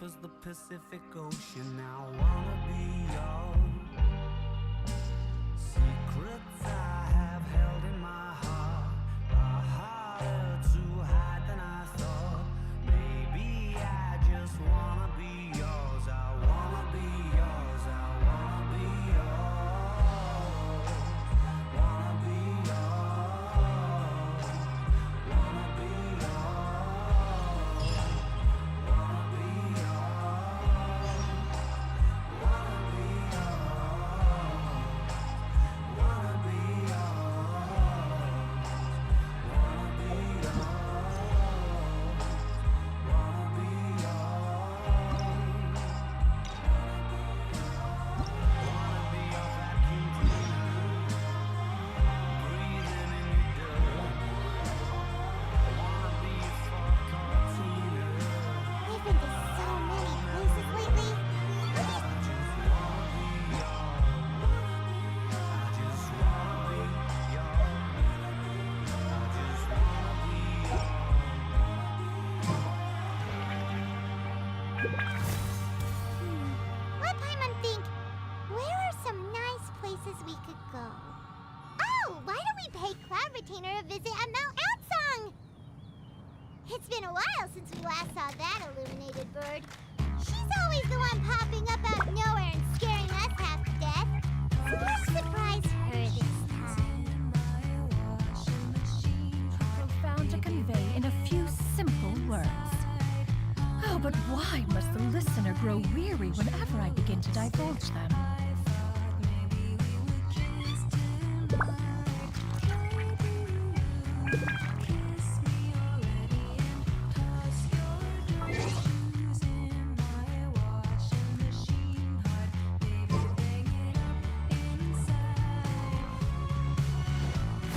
as the Pacific Ocean. I wanna be yours. Secrets I have held in my heart are harder to hide than I thought. Maybe I just wanna be yours. I wanna be yours. I wanna be yours. Wanna be yours. Wanna be yours. Wanna be yours. Wanna be yours. Wanna be I've been to so many places lately. Let Paimon think. Where are some nice places we could go? Oh, why don't we pay Cloud Retainer a visit at Mount Outsong? It's been a while since we last saw that illuminated bird. She's always the one popping up out of nowhere and scaring us half to death. So let's surprise her this time. Profound to convey in a few simple words. Oh, but why must the listener grow weary whenever I begin to divulge them?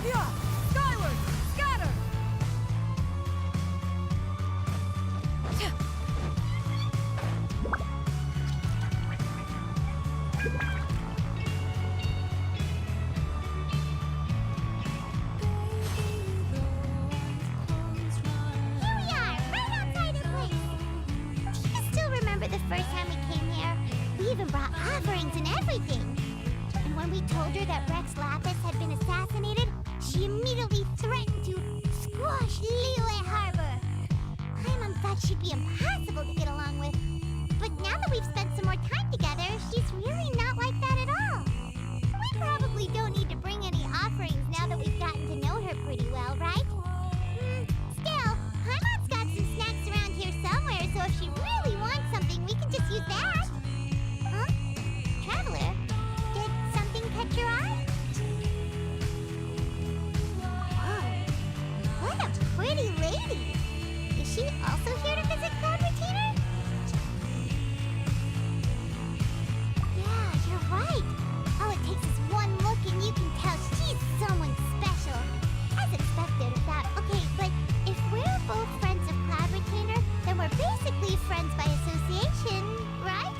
Yeah! Skyward! Scatter! Here we are, right outside her place. Do you still remember the first time we came here? We even brought offerings and everything. And when we told her that Rex Lapis had been assassinated, she immediately threatened to squash Liyue Harbor. Paimon thought she'd be impossible to get along with. But now that we've spent some more time together, she's really not like that at all. We probably don't need to bring any offerings now that we've gotten to know her pretty well, right? Still, Paimon's got some snacks around here somewhere, so if she really wants something, we can just use that. Huh? Traveler, did something catch your eye? Whoa, what a pretty lady! Is she also here to visit Cloud Retainer? Yeah, you're right. All it takes is one look and you can tell she's someone special. As expected of that. Okay, but if we're both friends of Cloud Retainer, then we're basically friends by association, right?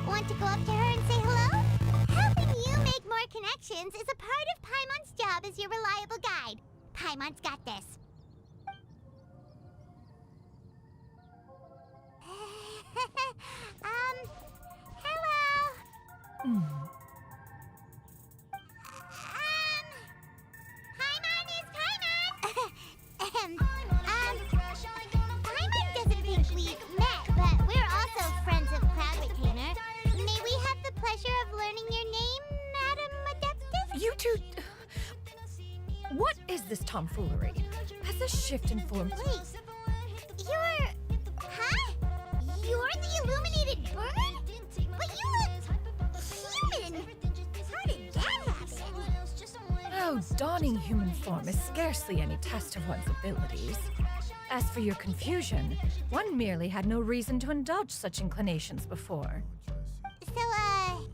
Want to go up to her and say hello? Helping you make more connections is a part of Paimon's job as your reliable guide. Paimon's got this. Hello. Paimon is Paimon. Paimon doesn't think we've met, but we're also friends of Cloud Retainer. May we have the pleasure of learning your name, Madam Adeptus? You two... What is this tomfoolery? Has this shift in form... Wait, you're... Huh? You're the illuminated bird? But you look human! How did that happen? Oh, donning human form is scarcely any test of one's abilities. As for your confusion, one merely had no reason to indulge such inclinations before. So,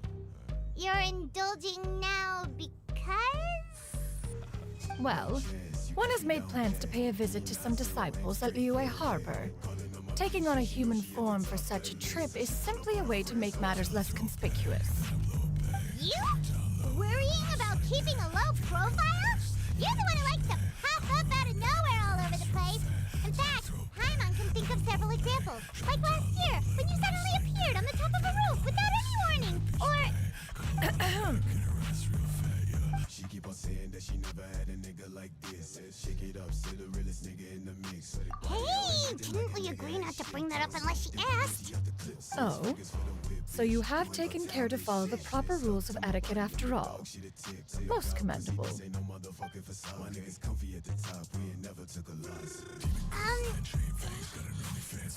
you're indulging now because? Well, one has made plans to pay a visit to some disciples at Liyue Harbor. Taking on a human form for such a trip is simply a way to make matters less conspicuous. You? Worrying about keeping a low profile? You're the one who likes to pop up out of nowhere all over the place. In fact, Paimon can think of several examples. Like last year, when you suddenly appeared on the top of a roof without any warning. Or... She keep on saying that she never had a nigga like this. Says shake it up, say the realest nigga in the mix. Hey, didn't we agree not to bring that up unless she asked? Oh? So you have taken care to follow the proper rules of etiquette after all. Most commendable.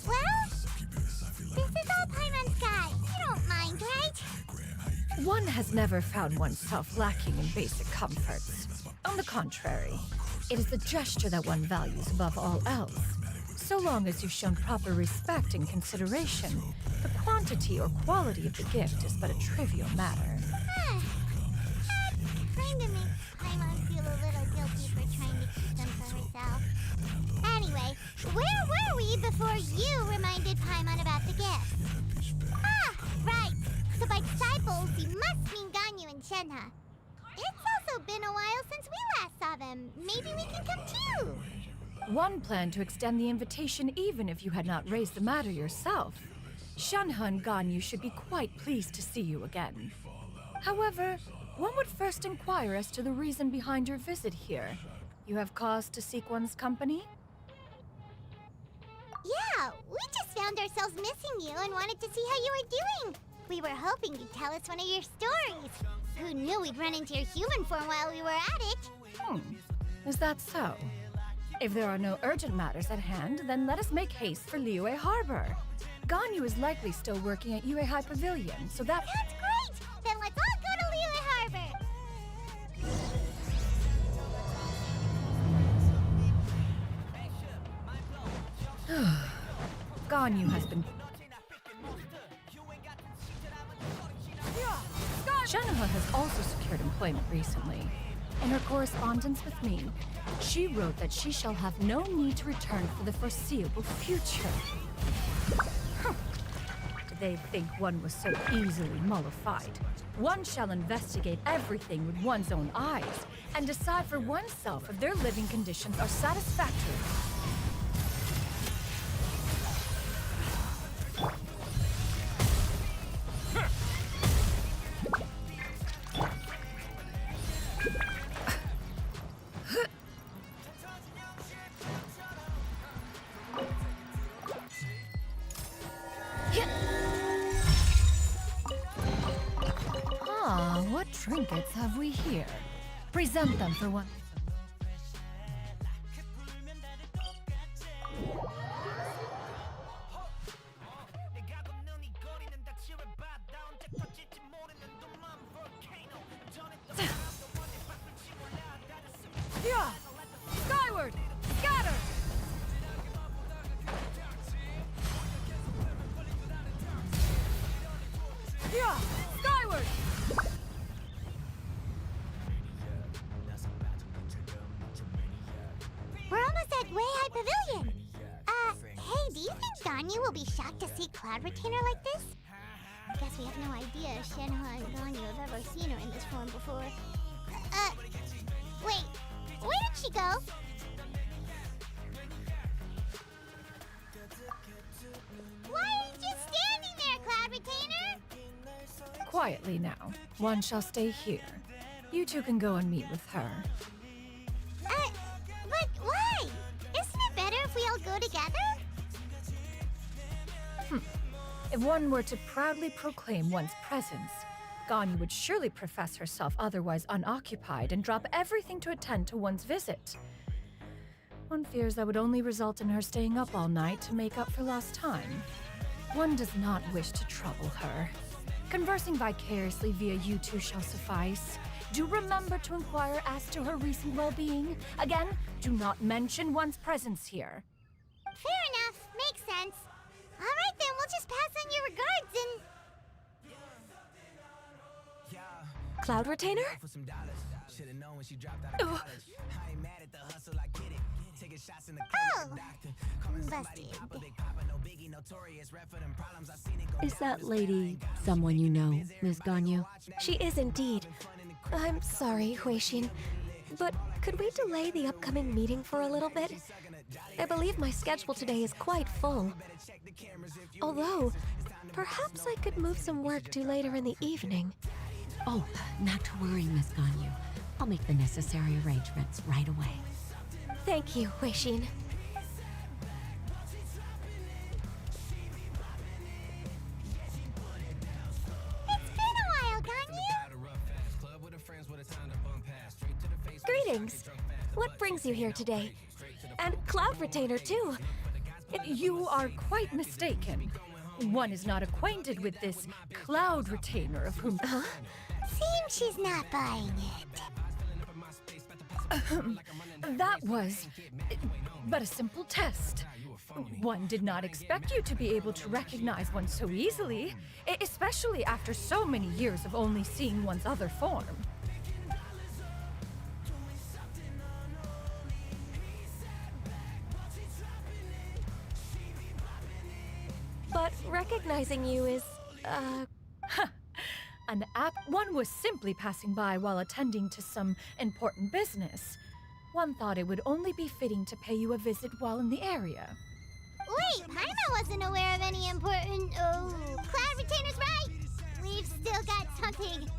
Well, this is all Paimon's guy. You don't mind, right? One has never found oneself lacking in basic comforts. On the contrary, it is the gesture that one values above all else. So long as you've shown proper respect and consideration, the quantity or quality of the gift is but a trivial matter. That kinda makes Paimon feel a little guilty for trying to keep them for herself. Anyway, where were we before you reminded Paimon about the gift? Ah, right. So by disciples, you must mean Ganyu and Shenhe. It's also been a while since we last saw them. Maybe we can come too. One planned to extend the invitation even if you had not raised the matter yourself. Shenhe and Ganyu should be quite pleased to see you again. However, one would first inquire as to the reason behind your visit here. You have cause to seek one's company? Yeah, we just found ourselves missing you and wanted to see how you were doing. We were hoping you'd tell us one of your stories. Who knew we'd run into your human form while we were at it? Is that so? If there are no urgent matters at hand, then let us make haste for Liyue Harbor. Ganyu is likely still working at Yue High Pavilion, so that... That's great! Then let's all go to Liyue Harbor! Ganyu has been... Shenhe has also secured employment recently. In her correspondence with me, she wrote that she shall have no need to return for the foreseeable future. Did they think one was so easily mollified? One shall investigate everything with one's own eyes and decide for oneself if their living conditions are satisfactory. What trinkets have we here? Present them for one. Yeah! Skyward! Scatter! Yeah! Skyward! We're almost at Way High Pavilion. Hey, do you think Ganyu will be shocked to see Cloud Retainer like this? I guess we have no idea if Shenhe and Ganyu have ever seen her in this form before. Wait, where did she go? Why aren't you standing there, Cloud Retainer? Quietly now. One shall stay here. You two can go and meet with her. But why? Isn't it better if we all go together? If one were to proudly proclaim one's presence, Ganyu would surely profess herself otherwise unoccupied and drop everything to attend to one's visit. One fears that would only result in her staying up all night to make up for lost time. One does not wish to trouble her. Conversing vicariously via you two shall suffice. Do remember to inquire as to her recent well-being. Again, do not mention one's presence here. Fair enough. Makes sense. All right, then. We'll just pass on your regards and... Cloud Retainer? Oh! Busted. Is that lady someone you know, Ms. Ganyu? She is indeed. I'm sorry, Huixin, but could we delay the upcoming meeting for a little bit? I believe my schedule today is quite full. Although, Perhaps I could move some work to later in the evening. Oh, not to worry, Miss Ganyu. I'll make the necessary arrangements right away. Thank you, Huixin. It's been a while, Ganyu. Greetings. What brings you here today? And Cloud Retainer, too. You are quite mistaken. One is not acquainted with this Cloud Retainer of whom. Seems she's not buying it. That was but a simple test. One did not expect you to be able to recognize one so easily, especially after so many years of only seeing one's other form. But recognizing you is, An app one was simply passing by while attending to some important business. One thought it would only be fitting to pay you a visit while in the area. Wait, Paimon wasn't aware of any important. Oh, Cloud Retainer's right. We've still got something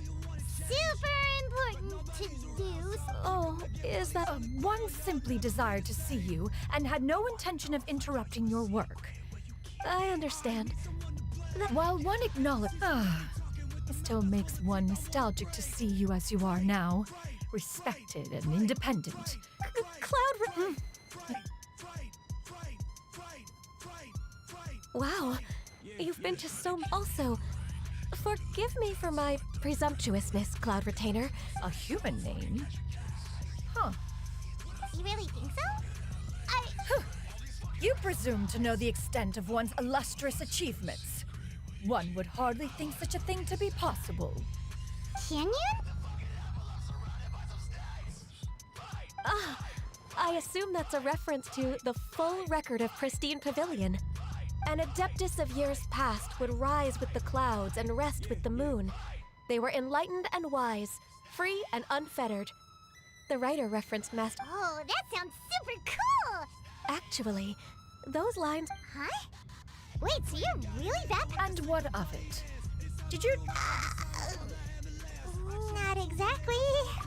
super important to do. oh, is that... One simply desired to see you and had no intention of interrupting your work. I understand. While one acknowledges, it still makes one nostalgic to see you as you are now, respected and independent. Wow, you've been to so... Also, forgive me for my presumptuousness, Cloud Retainer. A human name? Huh. You really think so? You presume to know the extent of one's illustrious achievements. One would hardly think such a thing to be possible. Can you? I assume that's a reference to the full record of Pristine Pavilion. An adeptus of years past would rise with the clouds and rest with the moon. They were enlightened and wise, free and unfettered. The writer referenced Master... Oh, that sounds super cool! Actually, those lines... Huh? Wait, so you're really that... And what of it? Did you... Not exactly.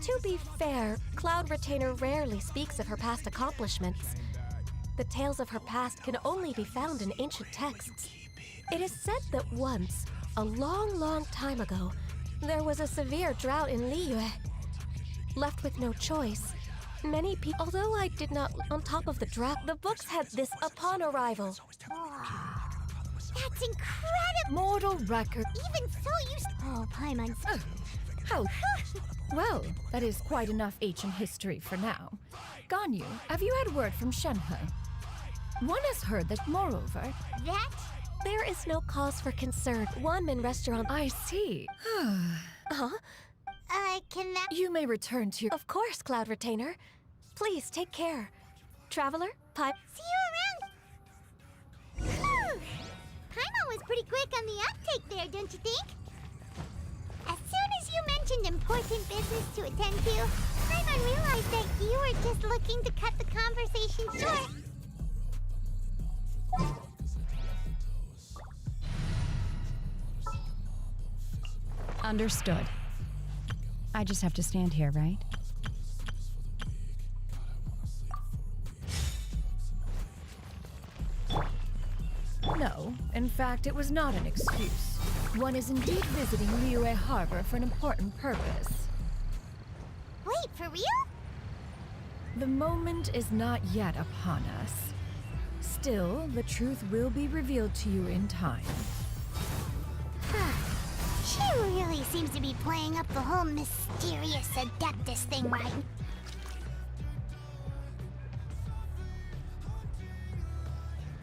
To be fair, Cloud Retainer rarely speaks of her past accomplishments. The tales of her past can only be found in ancient texts. It is said that once, a long, long time ago, there was a severe drought in Liyue. Left with no choice, many people... Although I did not... On top of the drought, the books had this upon arrival. That's incredible! Mortal record... Even so, you... Oh, Paimon's... How? Well, that is quite enough ancient history for now. Ganyu, have you had word from Shenhe? One has heard that, moreover... That? There is no cause for concern. Wanmin Restaurant... I see. Huh? Can that... You may return to your... Of course, Cloud Retainer. Please take care. Traveler, See you around! Whew. Paimon was pretty quick on the uptake there, don't you think? As soon as you mentioned important business to attend to, Paimon realized that you were just looking to cut the conversation short. Understood. I just have to stand here, right? No, in fact, it was not an excuse. One is indeed visiting Liyue Harbor for an important purpose. Wait, for real? The moment is not yet upon us. Still, the truth will be revealed to you in time. She really seems to be playing up the whole mysterious adeptus thing right.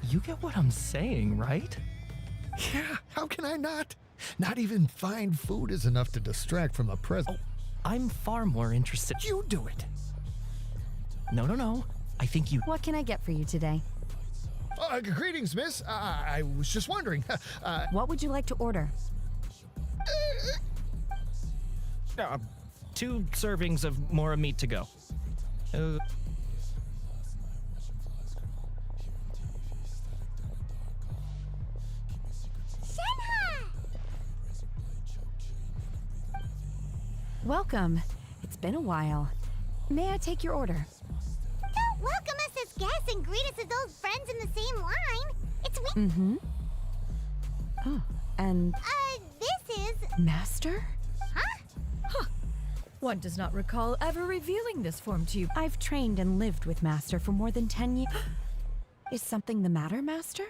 You get what I'm saying, right? Yeah, how can I not? Not even fine food is enough to distract from the present. I'm far more interested. You do it. No. I think you... What can I get for you today? Greetings, miss. I was just wondering. What would you like to order? 2 servings of Mora meat to go. Shenhe! Welcome. It's been a while. May I take your order? Don't welcome us as guests and greet us as old friends in the same line. It's we. Mm-hmm. Oh, and This is. Master? Huh? One does not recall ever revealing this form to you. I've trained and lived with Master for more than 10 years. Is something the matter, Master?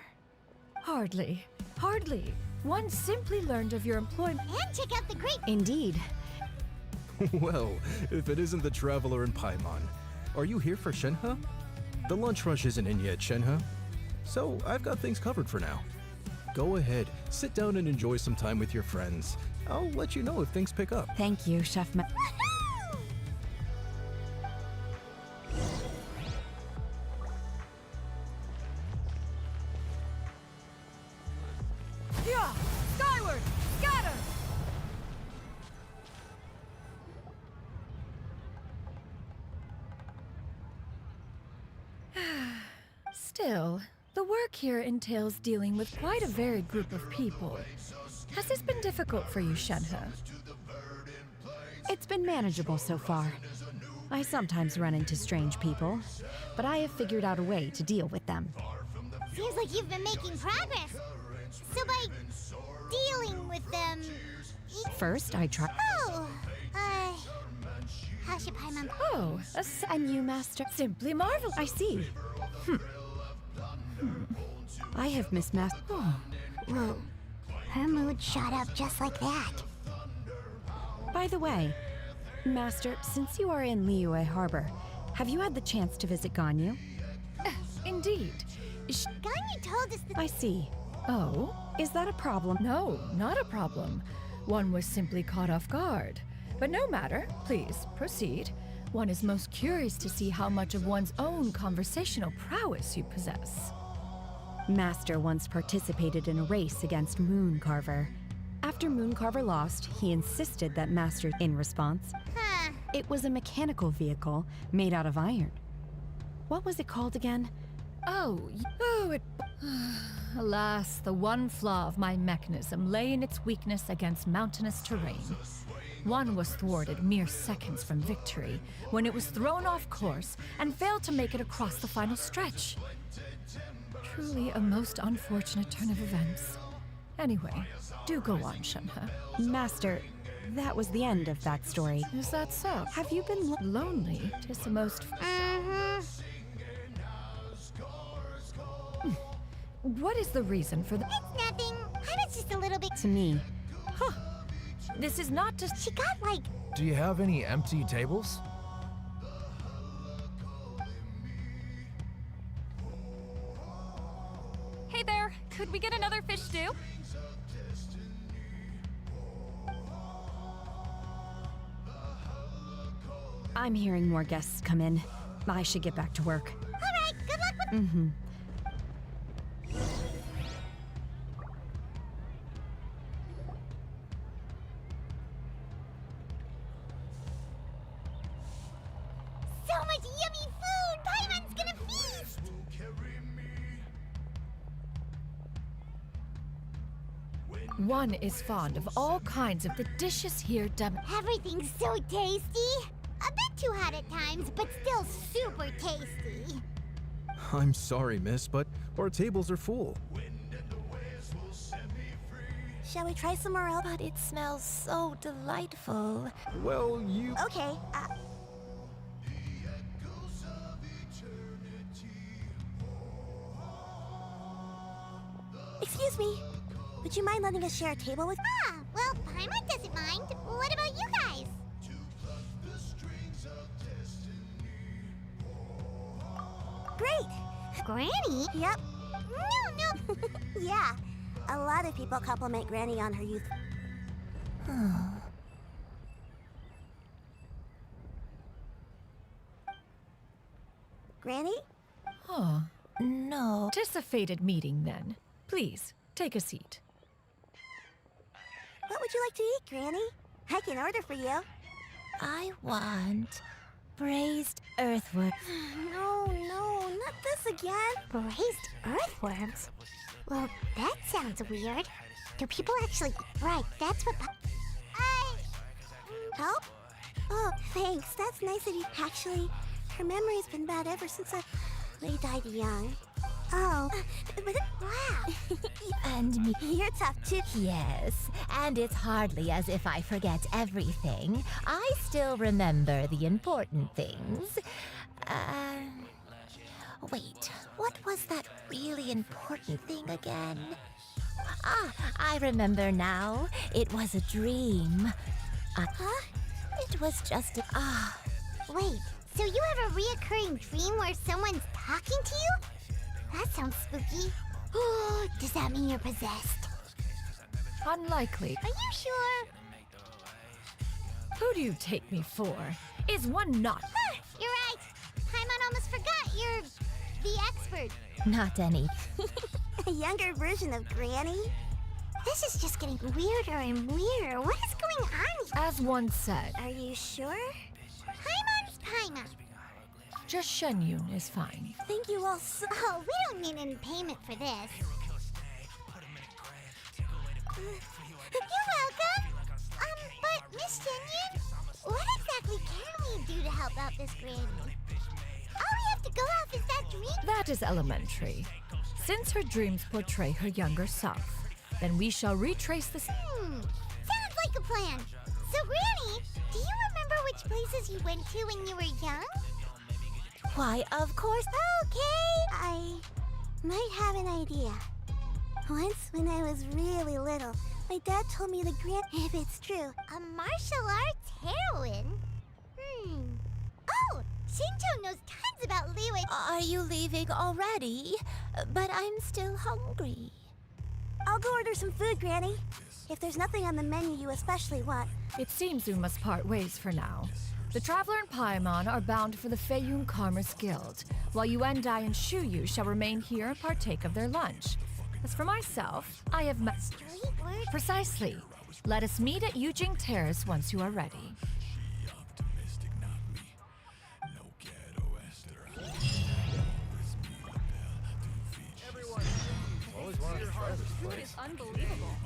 Hardly. Hardly. One simply learned of your employment. And check out the great. Indeed. Well, if it isn't the Traveler in Paimon. Are you here for Shenhe? The lunch rush isn't in yet, Shenhe. So I've got things covered for now. Go ahead, sit down and enjoy some time with your friends. I'll let you know if things pick up. Thank you, Chef Ma- Yeah! Skyward! Scatter! Still, the work here entails dealing with quite a varied group of people. Has this been difficult for you, Shenhe? It's been manageable so far. I sometimes run into strange people, but I have figured out a way to deal with them. Seems like you've been making progress. So by dealing with them. First, I try. Oh, how's your Paimon? Oh, And you, Master? simply marvelous. I see. I have Miss Master. Oh. Whoa. Her mood shot up just like that. By the way, Master, since you are in Liyue Harbor, have you had the chance to visit Ganyu? Indeed. Ganyu told us that. I see. Oh? Is that a problem? No, not a problem. One was simply caught off guard. But no matter, please, proceed. One is most curious to see how much of one's own conversational prowess you possess. Master once participated in a race against Mooncarver. After Mooncarver lost, he insisted that Master, in response, Huh. it was a mechanical vehicle made out of iron. What was it called again? Alas, the one flaw of my mechanism lay in its weakness against mountainous terrain. One was thwarted mere seconds from victory when it was thrown off course and failed to make it across the final stretch. Truly a most unfortunate turn of events. Anyway, do go on, Shenhe. Master, that was the end of that story. Is that so? Have you been Lonely? 'Tis the most... What is the reason for the... It's nothing. I was just a little bit. to me? This is not just... She got like. Do you have any empty tables? Hey there, could we get another fish stew? I'm hearing more guests come in. I should get back to work. All right. Good luck with. Mm-hmm. So much yummy food. Paimon's gonna feast. One is fond of all kinds of the dishes here Everything's so tasty. A bit too hot at times, but still super tasty. I'm sorry, miss, but our tables are full. Shall we try somewhere else? But it smells so delightful. Well, you... Okay, excuse me. Would you mind letting us share a table with... Ah, well, Paimon doesn't mind. What about you guys? Great. Granny? Yep. No. Yeah. A lot of people compliment Granny on her youth. Granny? Huh. No. Tis a fated meeting, then. Please, take a seat. What would you like to eat, Granny? I can order for you. I want braised earthworm. No, not this again. Braised earthworms? Well, that sounds weird. Do people actually... Right, that's what... Help? Oh, thanks. That's nice of you. Actually, her memory's been bad ever since they died young. Oh, but wow. And me. You're tough too. Yes, and it's hardly as if I forget everything. I still remember the important things. Wait, what was that really important thing again? Ah, I remember now. It was a dream. Huh? It was just a... Wait, so you have a reoccurring dream where someone's talking to you? That sounds spooky. Oh, does that mean you're possessed? Unlikely. Are you sure? Who do you take me for? Is one not? You're right. Paimon almost forgot you're the expert. Not any. A younger version of Granny? This is just getting weirder and weirder. What is going on here? As one said, Are you sure? Paimon's Paimon. just Shenyun is fine. Thank you all so... Oh, we don't need any payment for this. You're welcome. But Miss Shenyun, what exactly can we do to help out this granny? All we have to go off is that dream. That is elementary. Since her dreams portray her younger self, then we shall retrace this. Sounds like a plan. So, Granny, do you remember which places you went to when you were young? Why, of course. Okay. I might have an idea. Once, when I was really little, my dad told me if it's true. A martial arts heroine? Oh, Shinjo knows tons about Liwei. Are you leaving already? But I'm still hungry. I'll go order some food, Granny. If there's nothing on the menu you especially want. It seems we must part ways for now. The Traveler and Paimon are bound for the Feiyun Commerce Guild, while Yuendai and Shuyu shall remain here and partake of their lunch. As for myself, I have met... Precisely. Let us meet at Yujing Terrace once you are ready. Food is unbelievable.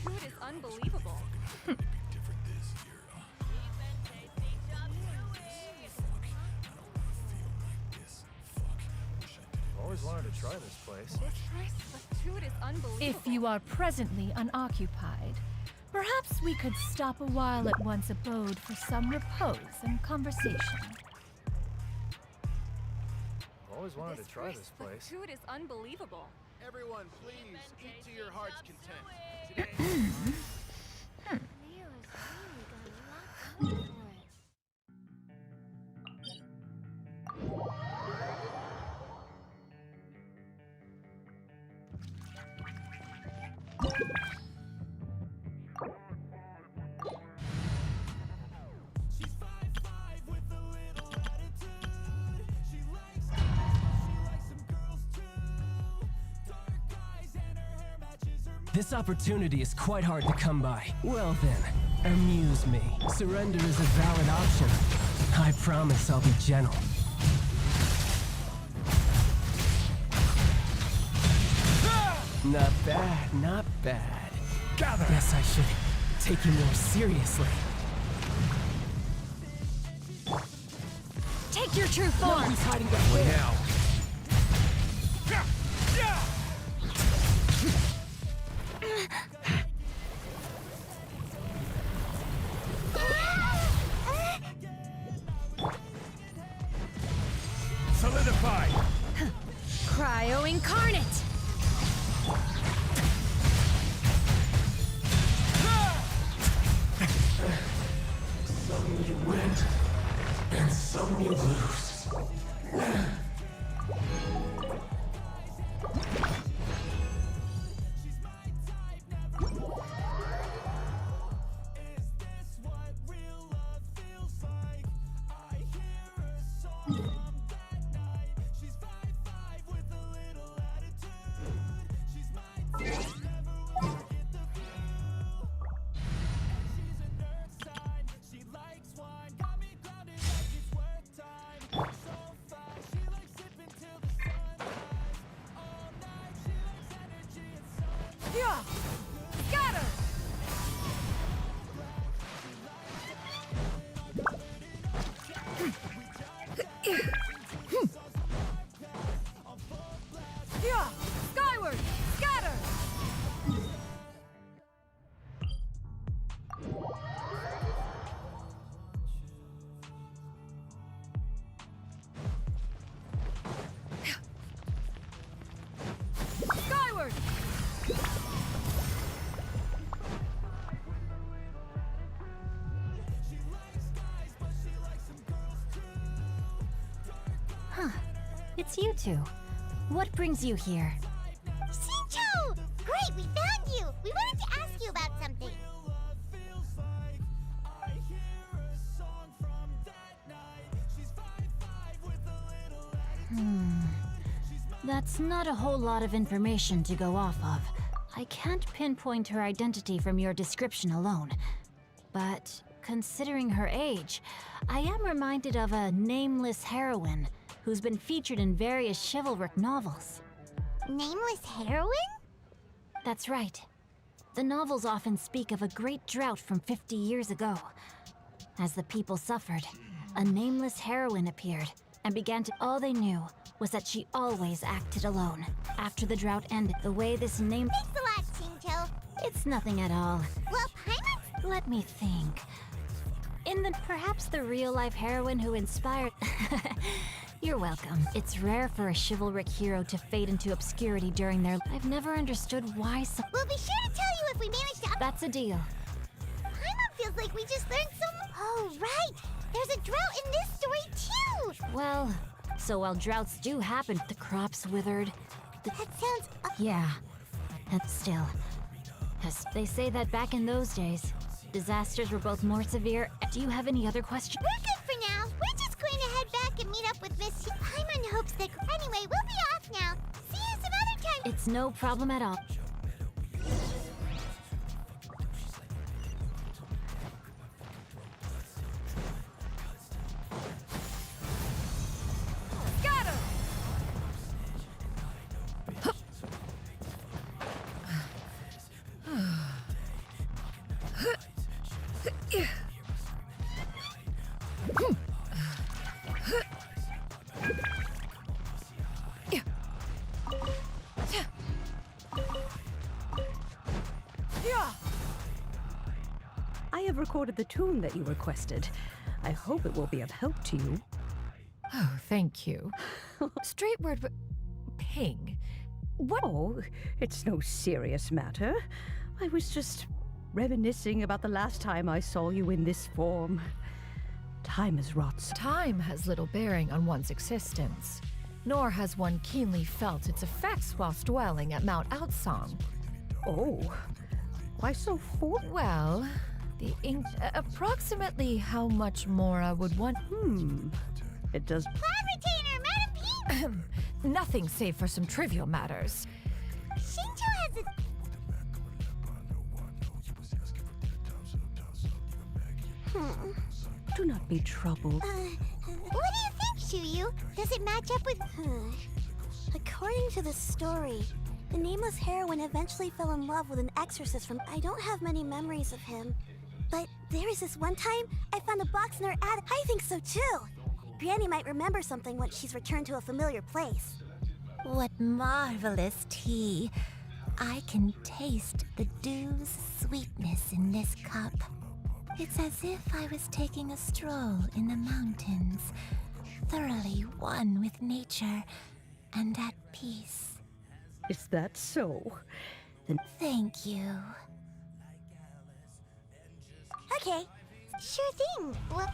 Food is unbelievable. Always wanted to try this place. The food is unbelievable. If you are presently unoccupied, perhaps we could stop a while at one's abode for some repose and conversation. Always wanted to try this place. The food is unbelievable. Everyone, please eat to your heart's content. Today. This opportunity is quite hard to come by. Well then, amuse me. Surrender is a valid option. I promise I'll be gentle. Not bad, not bad. Gather! Guess I should take you more seriously. Take your true form! He's hiding back there. Now. Solidify! Cryo Incarnate! Some you win, and some you lose. it's you two. What brings you here? Shincho! Great, we found you! We wanted to ask you about something. That's not a whole lot of information to go off of. I can't pinpoint her identity from your description alone. But considering her age, I am reminded of a nameless heroine who's been featured in various chivalric novels. Nameless heroine? That's right. The novels often speak of a great drought from 50 years ago. As the people suffered, a nameless heroine appeared and began to. All they knew was that she always acted alone. After the drought ended, the way this name. Thanks a lot, Shincho. It's nothing at all. Well, Paimon? Let me think. Perhaps the real-life heroine who inspired. You're welcome. It's rare for a chivalric hero to fade into obscurity during their. I've never understood why some. We'll be sure to tell you if we manage to. That's a deal. Paimon feels like we just learned so much. Oh, right. There's a drought in this story, too. Well, so while droughts do happen, the crops withered. That sounds. Yeah. And still. As they say that back in those days, disasters were both more severe. Do you have any other questions? We're good for now. We're just going to head back and meet up with Miss. Paimon hopes that. Anyway, we'll be off now. See you some other time. It's no problem at all. Got him! I have recorded the tune that you requested. I hope it will be of help to you. Oh, thank you. Straight word, ping. What? Oh, it's no serious matter. I was just reminiscing about the last time I saw you in this form. Time has wrought. Time has little bearing on one's existence, nor has one keenly felt its effects whilst dwelling at Mount Outsong. Oh, why so full? Well, approximately how much more I would want. It does. Cloud Retainer, Madam P! Nothing save for some trivial matters. Shincho has a. Do not be troubled. What do you think, Shuyu? Does it match up with. According to the story, the nameless heroine eventually fell in love with an exorcist from. I don't have many memories of him. But there was this one time I found a box in her attic. I think so too. Granny might remember something once she's returned to a familiar place. What marvelous tea. I can taste the dew's sweetness in this cup. It's as if I was taking a stroll in the mountains, thoroughly one with nature and at peace. Is that so? Then thank you. Okay. Sure thing. Well,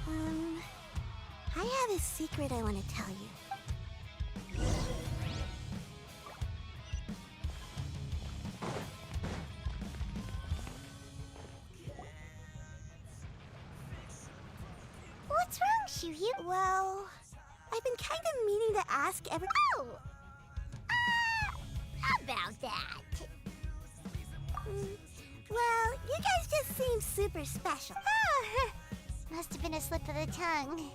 I have a secret I want to tell you. What's wrong, Shuyu? Well, I've been kind of meaning to ask every. Oh! About that. Well, you guys just seem super special. Oh, must have been a slip of the tongue.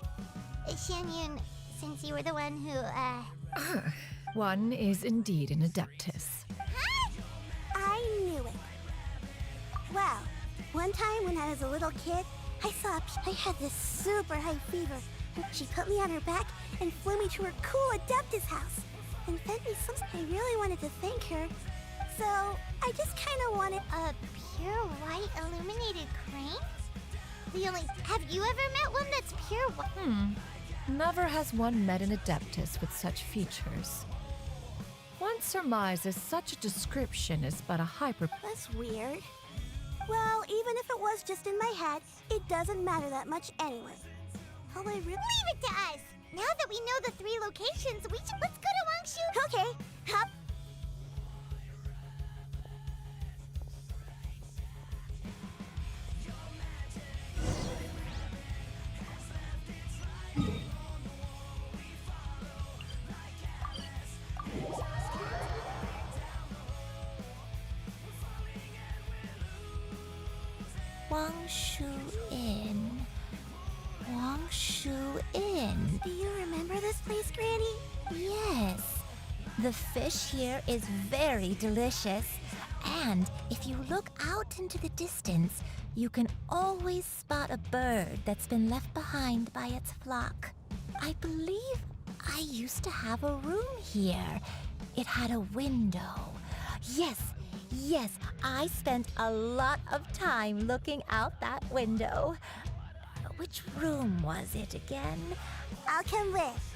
Shanyun, since you were the one who, One is indeed an adeptus. Huh? I knew it. Well, one time when I was a little kid, I had this super high fever. She put me on her back and flew me to her cool adeptus house and fed me some. I really wanted to thank her, so I just kind of wanted a pure white illuminated crane? Have you ever met one that's pure white? Never has one met an adeptus with such features. One surmises such a description is but a hyper. That's weird. Well, even if it was just in my head, it doesn't matter that much anyway. All I really. Leave it to us! Now that we know the 3 locations, let's go to Wangshu. Okay, hop. Wangshu Inn. Wangshu Inn. Do you remember this place, Granny? Yes. The fish here is very delicious. And if you look out into the distance, you can always spot a bird that's been left behind by its flock. I believe I used to have a room here. It had a window. Yes, I spent a lot of time looking out that window. Which room was it again? I'll come with.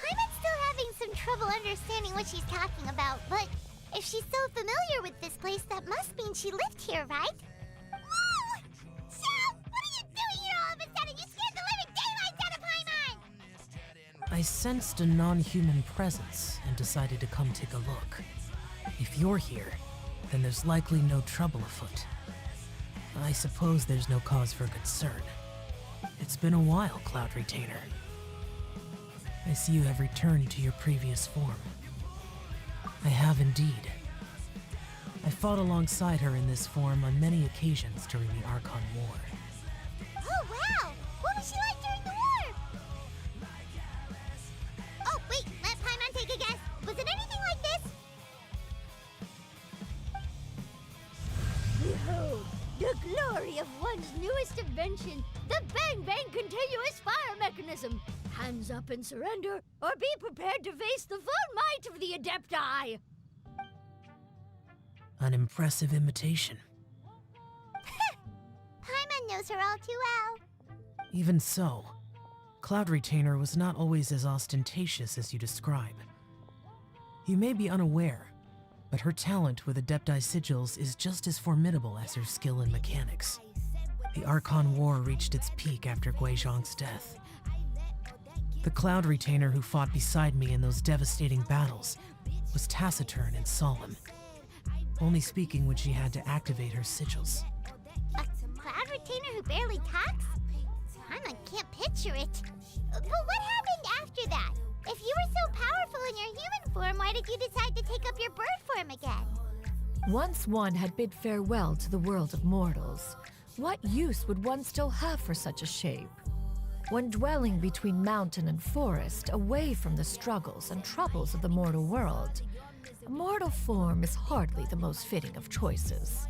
Paimon's still having some trouble understanding what she's talking about, but if she's so familiar with this place, that must mean she lived here, right? Whoa! Shao! What are you doing here all of a sudden? You scared the living daylights out of Paimon! I sensed a non-human presence and decided to come take a look. If you're here, then there's likely no trouble afoot. I suppose there's no cause for concern. It's been a while, Cloud Retainer. I see you have returned to your previous form. I have indeed. I fought alongside her in this form on many occasions during the Archon War. Oh, wow! What was she like during the war? Oh, wait, let Paimon take a guess. Was it anything like this? Behold, the glory of one's newest invention, the Bang Bang Continuous Fire Mechanism. Hands up and surrender, or be prepared to face the full might of the Adepti. An impressive imitation. Paimon knows her all too well. Even so, Cloud Retainer was not always as ostentatious as you describe. You may be unaware, but her talent with Adepti sigils is just as formidable as her skill in mechanics. The Archon War reached its peak after Guizhong's death. The Cloud Retainer who fought beside me in those devastating battles was taciturn and solemn, only speaking when she had to activate her sigils. A Cloud Retainer who barely talks? Paimon can't picture it. But what happened after that? If you were so powerful in your human form, why did you decide to take up your bird form again? Once one had bid farewell to the world of mortals, what use would one still have for such a shape? When dwelling between mountain and forest, away from the struggles and troubles of the mortal world, a mortal form is hardly the most fitting of choices.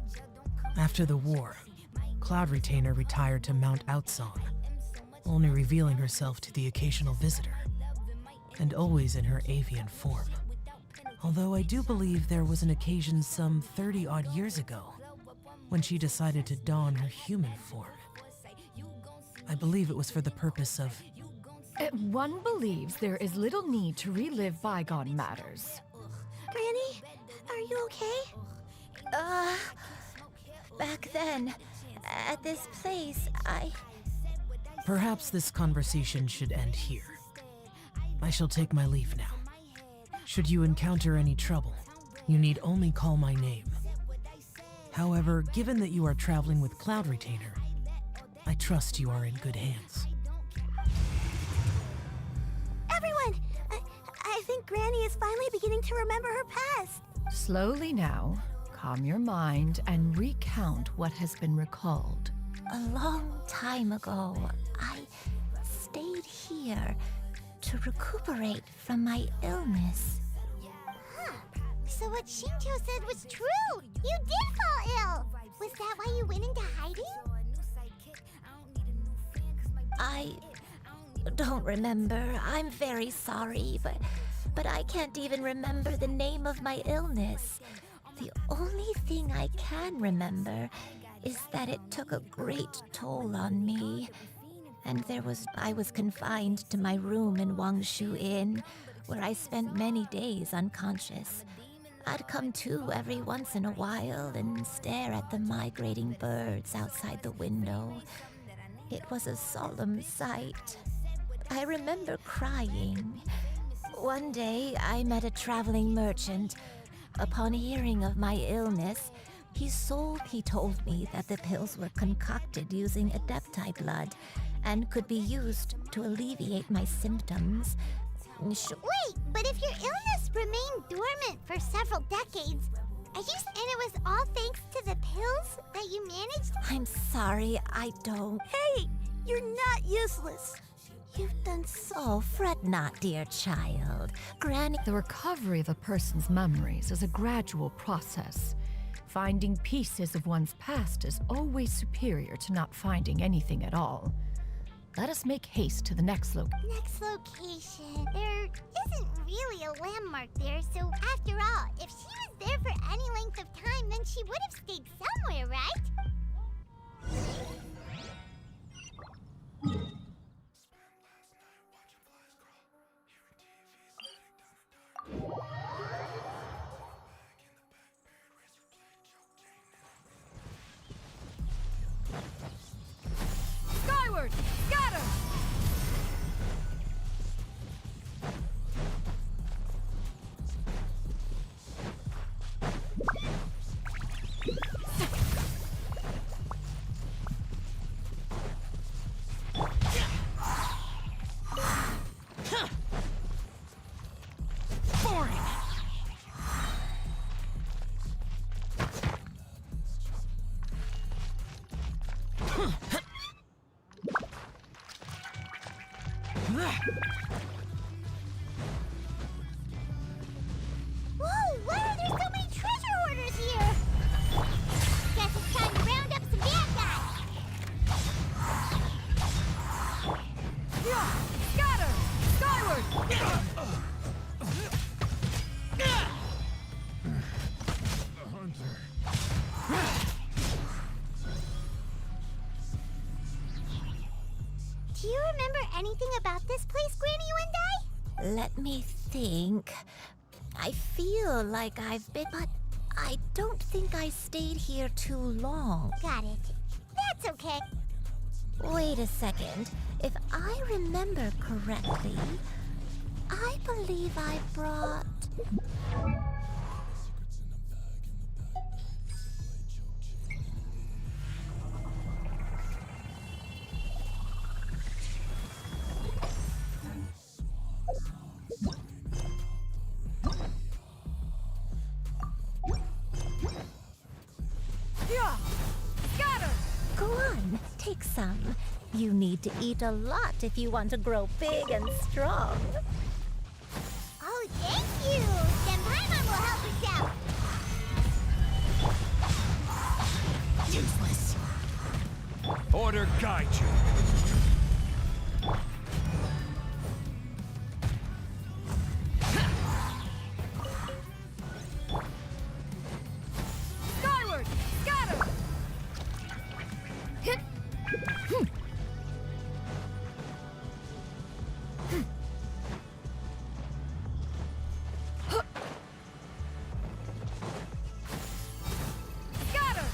After the war, Cloud Retainer retired to Mount Outsong, only revealing herself to the occasional visitor, and always in her avian form. Although I do believe there was an occasion some 30-odd years ago when she decided to don her human form. I believe it was for the purpose of... One believes there is little need to relive bygone matters. Granny, are you okay? Back then, at this place, Perhaps this conversation should end here. I shall take my leave now. Should you encounter any trouble, you need only call my name. However, given that you are traveling with Cloud Retainer, I trust you are in good hands. Everyone! I think Granny is finally beginning to remember her past. Slowly now, calm your mind and recount what has been recalled. A long time ago, I stayed here to recuperate from my illness. Huh. So what Shinto said was true! You did fall ill! Was that why you went into hiding? I don't remember. I'm very sorry, but I can't even remember the name of my illness. The only thing I can remember is that it took a great toll on me. And I was confined to my room in Wangshu Inn, where I spent many days unconscious. I'd come to every once in a while and stare at the migrating birds outside the window. It was a solemn sight. I remember crying. One day, I met a traveling merchant. Upon hearing of my illness, he told me that the pills were concocted using Adepti blood and could be used to alleviate my symptoms. Wait, but if your illness remained dormant for several decades, and it was all thanks to the pills that you managed? I'm sorry, I don't. Hey, you're not useless. You've done so. Fret not, dear child. Granny. The recovery of a person's memories is a gradual process. Finding pieces of one's past is always superior to not finding anything at all. Let us make haste to the next location. Next location. There isn't really a landmark there, so after all, if she was there for any length of time, then she would have stayed somewhere, right? Skyward! Scatter! Whoa, why are there so many treasure hoarders here? Guess it's time to round up some bad guys. Scatter! Skyward! Do you remember anything about this place, Granny Wendai? Let me think. I feel like I've been, but I don't think I stayed here too long. Got it. That's okay. Wait a second. If I remember correctly, I believe I brought... Scatter! Go on, take some. You need to eat a lot if you want to grow big and strong. Oh, thank you! Then Paimon will help us out. Useless. Order guide you. Skyward! Scatter! Hit! Scatter!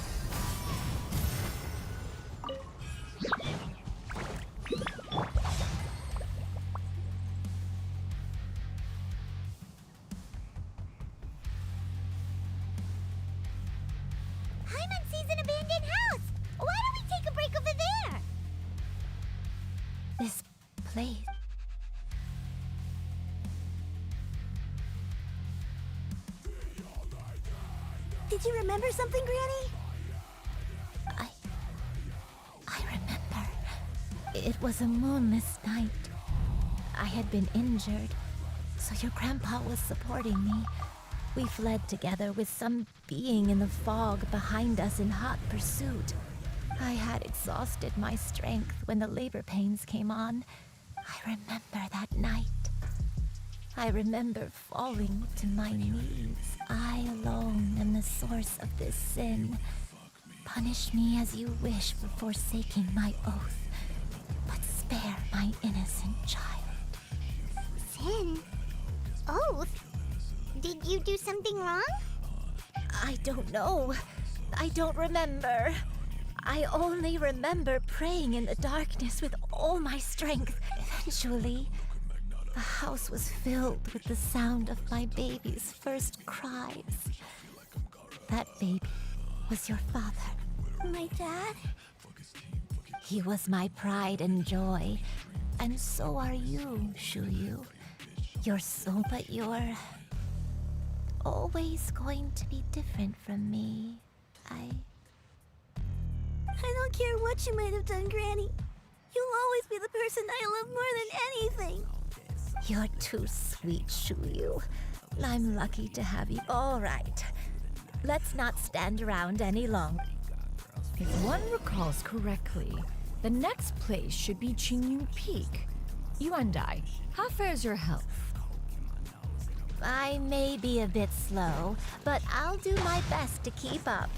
Paimon sees an abandoned house. Why don't we take a break over there? This place... Did you remember something, Granny? I remember. It was a moonless night. I had been injured, so your grandpa was supporting me. We fled together with some being in the fog behind us in hot pursuit. I had exhausted my strength when the labor pains came on. I remember that night. I remember falling to my knees. I alone am the source of this sin. Punish me as you wish for forsaking my oath, but spare my innocent child. Sin? Oath? Did you do something wrong? I don't know. I don't remember. I only remember praying in the darkness with all my strength. Eventually, the house was filled with the sound of my baby's first cries. That baby was your father. My dad? He was my pride and joy. And so are you, Shuyu. But you're always going to be different from me. I don't care what you might have done, Granny. You'll always be the person I love more than anything. You're too sweet, Shuyu. I'm lucky to have you. All right. Let's not stand around any longer. If one recalls correctly, the next place should be Qingyu Peak. Yuandai, how fares your health? I may be a bit slow, but I'll do my best to keep up.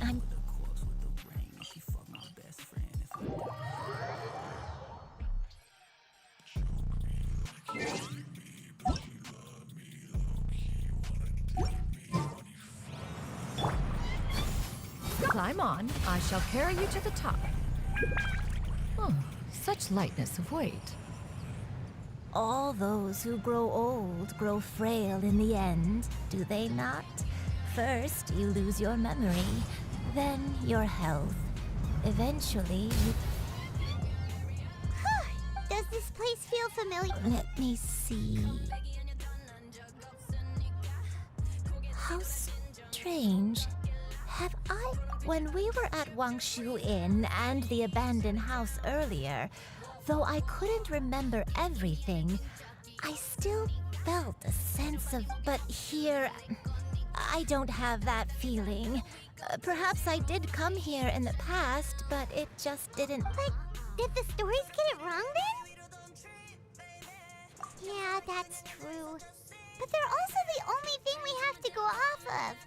I'm... Climb on. I shall carry you to the top. Oh, such lightness of weight. All those who grow old grow frail in the end, do they not? First, you lose your memory, then your health. Eventually, you... Does this place feel familiar? Let me see... How strange. Have I... When we were at Wangshu Inn and the abandoned house earlier, though I couldn't remember everything, I still felt a sense of... But here, I don't have that feeling. Perhaps I did come here in the past, but it just didn't... But did the stories get it wrong then? Yeah, that's true. But they're also the only thing we have to go off of.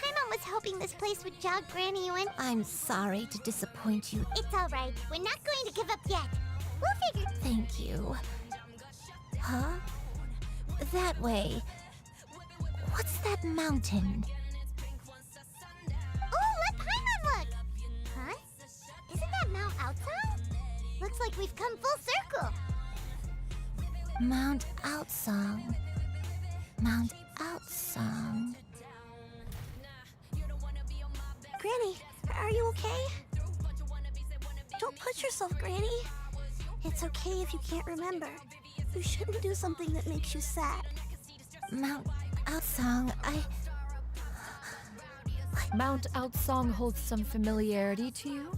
Paimon was hoping this place would jog Granny Yuen. I'm sorry to disappoint you. It's all right. We're not going to give up yet. We'll figure... Thank you. Huh? That way. What's that mountain? Oh, let Paimon look! Huh? Isn't that Mount Outsong? Looks like we've come full circle. Mount Outsong. Mount Outsong. Granny, are you okay? Don't push yourself, Granny. It's okay if you can't remember. You shouldn't do something that makes you sad. Mount Outsong, Mount Outsong holds some familiarity to you?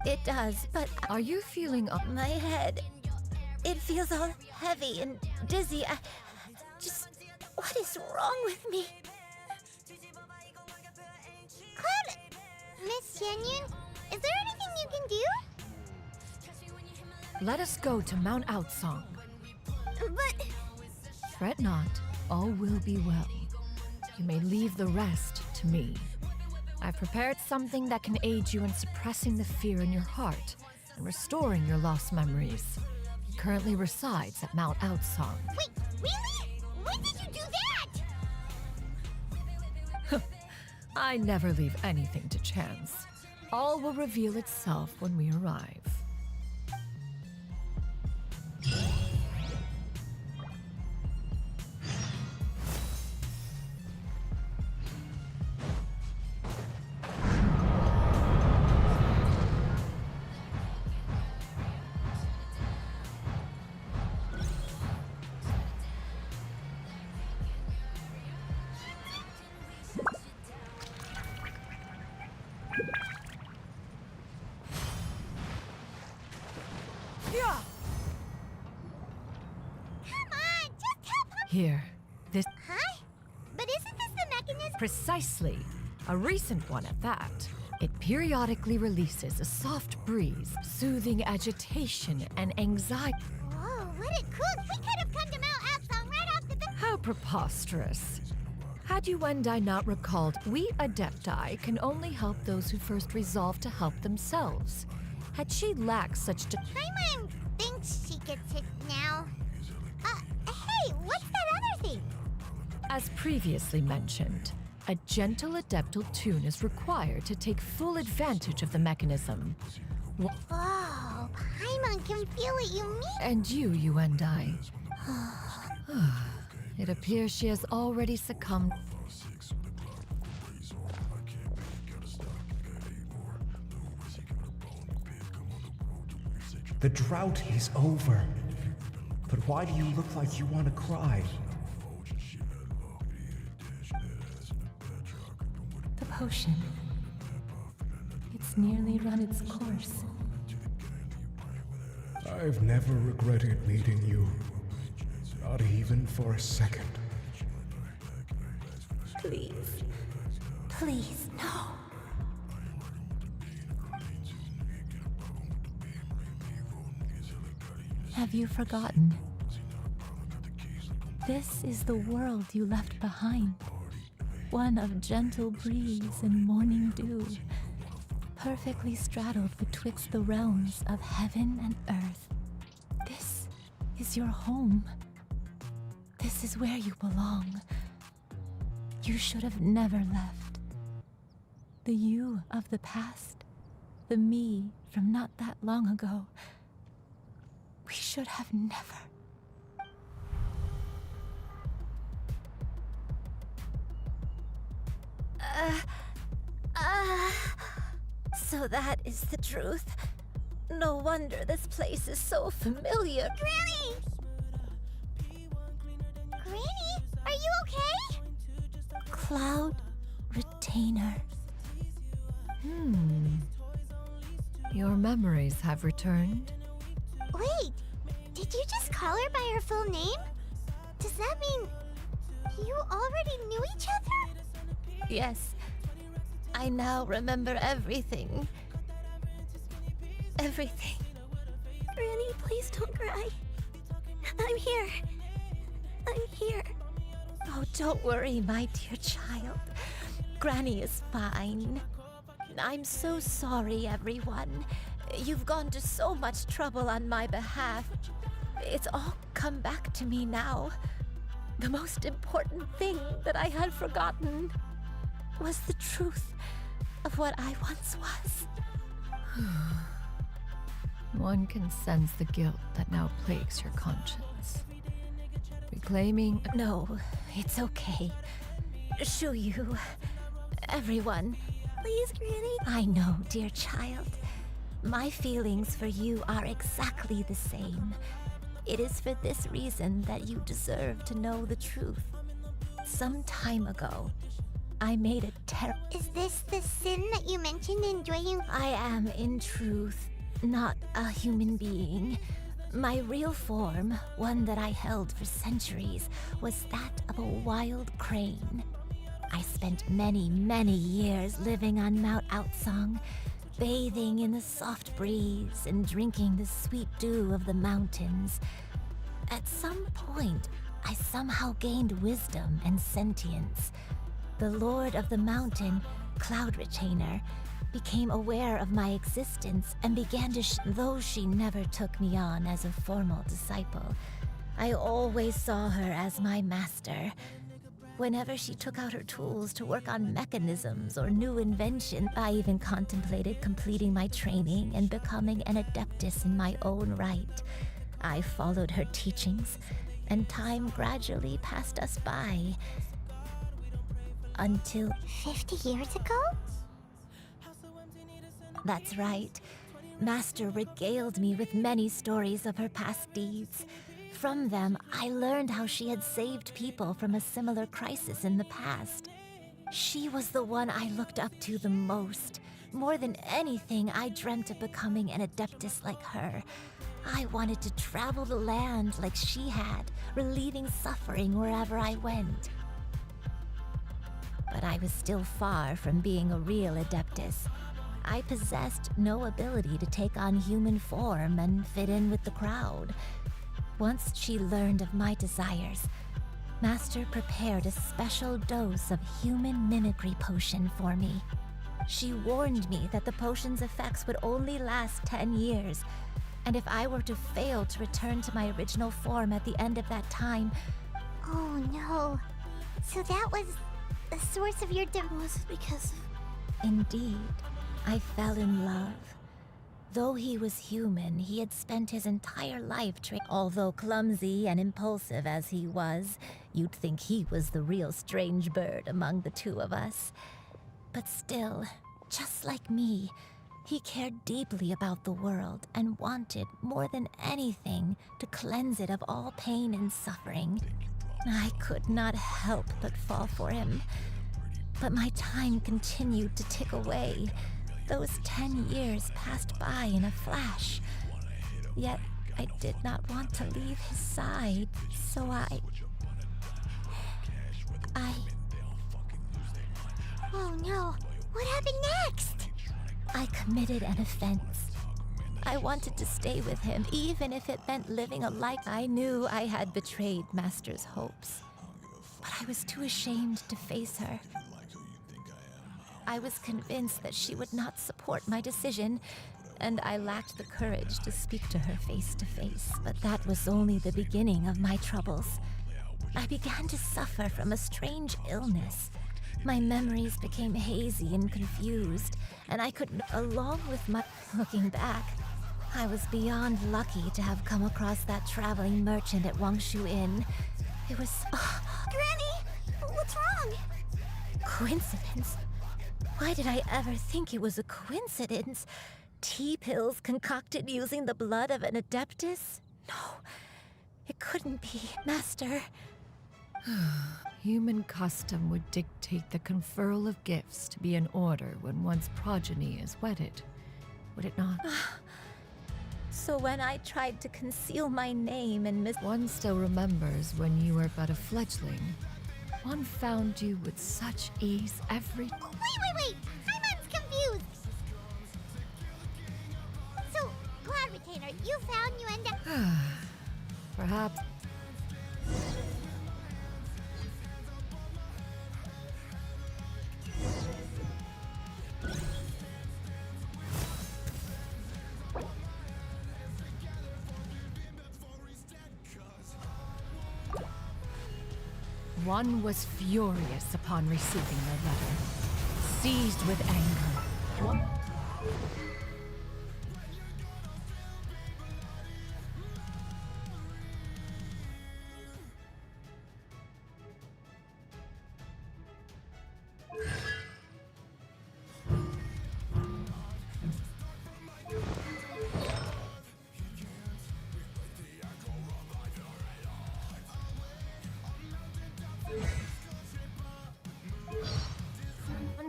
It does, but... Are you feeling up? My head... It feels all heavy and dizzy. What is wrong with me? Cloud... Miss Xianyun, is there anything you can do? Let us go to Mount Outsong. But... Fret not. All will be well. You may leave the rest to me. I've prepared something that can aid you in suppressing the fear in your heart and restoring your lost memories. It currently resides at Mount Outsong. Wait, really? When did you do that? I never leave anything to chance. All will reveal itself when we arrive. Here, this... Huh? But isn't this the mechanism? Precisely. A recent one at that. It periodically releases a soft breeze, soothing agitation and anxiety. Whoa, let it cook! We could have come to Mount Outsong right off the bat! How preposterous. Had you and I not recalled, we Adepti can only help those who first resolve to help themselves. Had she lacked such Paimon thinks she gets it now. Hey, what's that other thing? As previously mentioned, a gentle adeptal tune is required to take full advantage of the mechanism. Whoa, Paimon can feel what you mean. And you and I. It appears she has already succumbed. The drought is over. But why do you look like you want to cry? The potion. It's nearly run its course. I've never regretted meeting you. Not even for a second. Please. Please, no. Have you forgotten? This is the world you left behind. One of gentle breeze and morning dew, perfectly straddled betwixt the realms of heaven and earth. This is your home. This is where you belong. You should have never left. The you of the past, the me from not that long ago, we should have never. So that is the truth. No wonder this place is so familiar. Granny! Granny, are you okay? Cloud Retainer. Your memories have returned. Wait, did you just call her by her full name? Does that mean you already knew each other? Yes. I now remember everything. Everything. Granny, please don't cry. I'm here. I'm here. Oh, don't worry, my dear child. Granny is fine. I'm so sorry, everyone. You've gone to so much trouble on my behalf. It's all come back to me now. The most important thing that I had forgotten was the truth of what I once was. One can sense the guilt that now plagues your conscience. Reclaiming... No, it's okay. Shuyu, everyone. Please, Granny. I know, dear child. My feelings for you are exactly the same. It is for this reason that you deserve to know the truth. Some time ago, I made a Is this the sin that you mentioned in Dwayne? I am, in truth, not a human being. My real form, one that I held for centuries, was that of a wild crane. I spent many, many years living on Mount Outsong, bathing in the soft breeze and drinking the sweet dew of the mountains. At some point, I somehow gained wisdom and sentience. The Lord of the Mountain, Cloud Retainer, became aware of my existence and began to though she never took me on as a formal disciple, I always saw her as my master. Whenever she took out her tools to work on mechanisms or new invention, I even contemplated completing my training and becoming an adeptus in my own right. I followed her teachings, and time gradually passed us by. Until 50 years ago? That's right. Master regaled me with many stories of her past deeds. From them, I learned how she had saved people from a similar crisis in the past. She was the one I looked up to the most. More than anything, I dreamt of becoming an adeptus like her. I wanted to travel the land like she had, relieving suffering wherever I went. But I was still far from being a real adeptus. I possessed no ability to take on human form and fit in with the crowd. Once she learned of my desires, Master prepared a special dose of human mimicry potion for me. She warned me that the potion's effects would only last 10 years, and if I were to fail to return to my original form at the end of that time... Oh no. So that was the source of your Was it because Indeed, I fell in love. Though he was human, he had spent his entire life Although clumsy and impulsive as he was, you'd think he was the real strange bird among the two of us. But still, just like me, he cared deeply about the world and wanted, more than anything, to cleanse it of all pain and suffering. I could not help but fall for him. But my time continued to tick away. Those 10 years passed by in a flash. Yet I did not want to leave his side, so I... Oh no, what happened next? I committed an offense. I wanted to stay with him, even if it meant living a life. I knew I had betrayed Master's hopes, but I was too ashamed to face her. I was convinced that she would not support my decision, and I lacked the courage to speak to her face to face. But that was only the beginning of my troubles. I began to suffer from a strange illness. My memories became hazy and confused, and I could, along with my... Looking back, I was beyond lucky to have come across that traveling merchant at Wangshu Inn. It was... Granny, what's wrong? Coincidence? Why did I ever think it was a coincidence? Tea pills concocted using the blood of an adeptus? No, it couldn't be, Master. Human custom would dictate the conferral of gifts to be in order when one's progeny is wedded, would it not? So when I tried to conceal my name and One still remembers when you were but a fledgling. One found you with such ease every... Wait! I'm confused! So, Cloud Retainer, you found you and... Perhaps... One was furious upon receiving the letter, seized with anger. One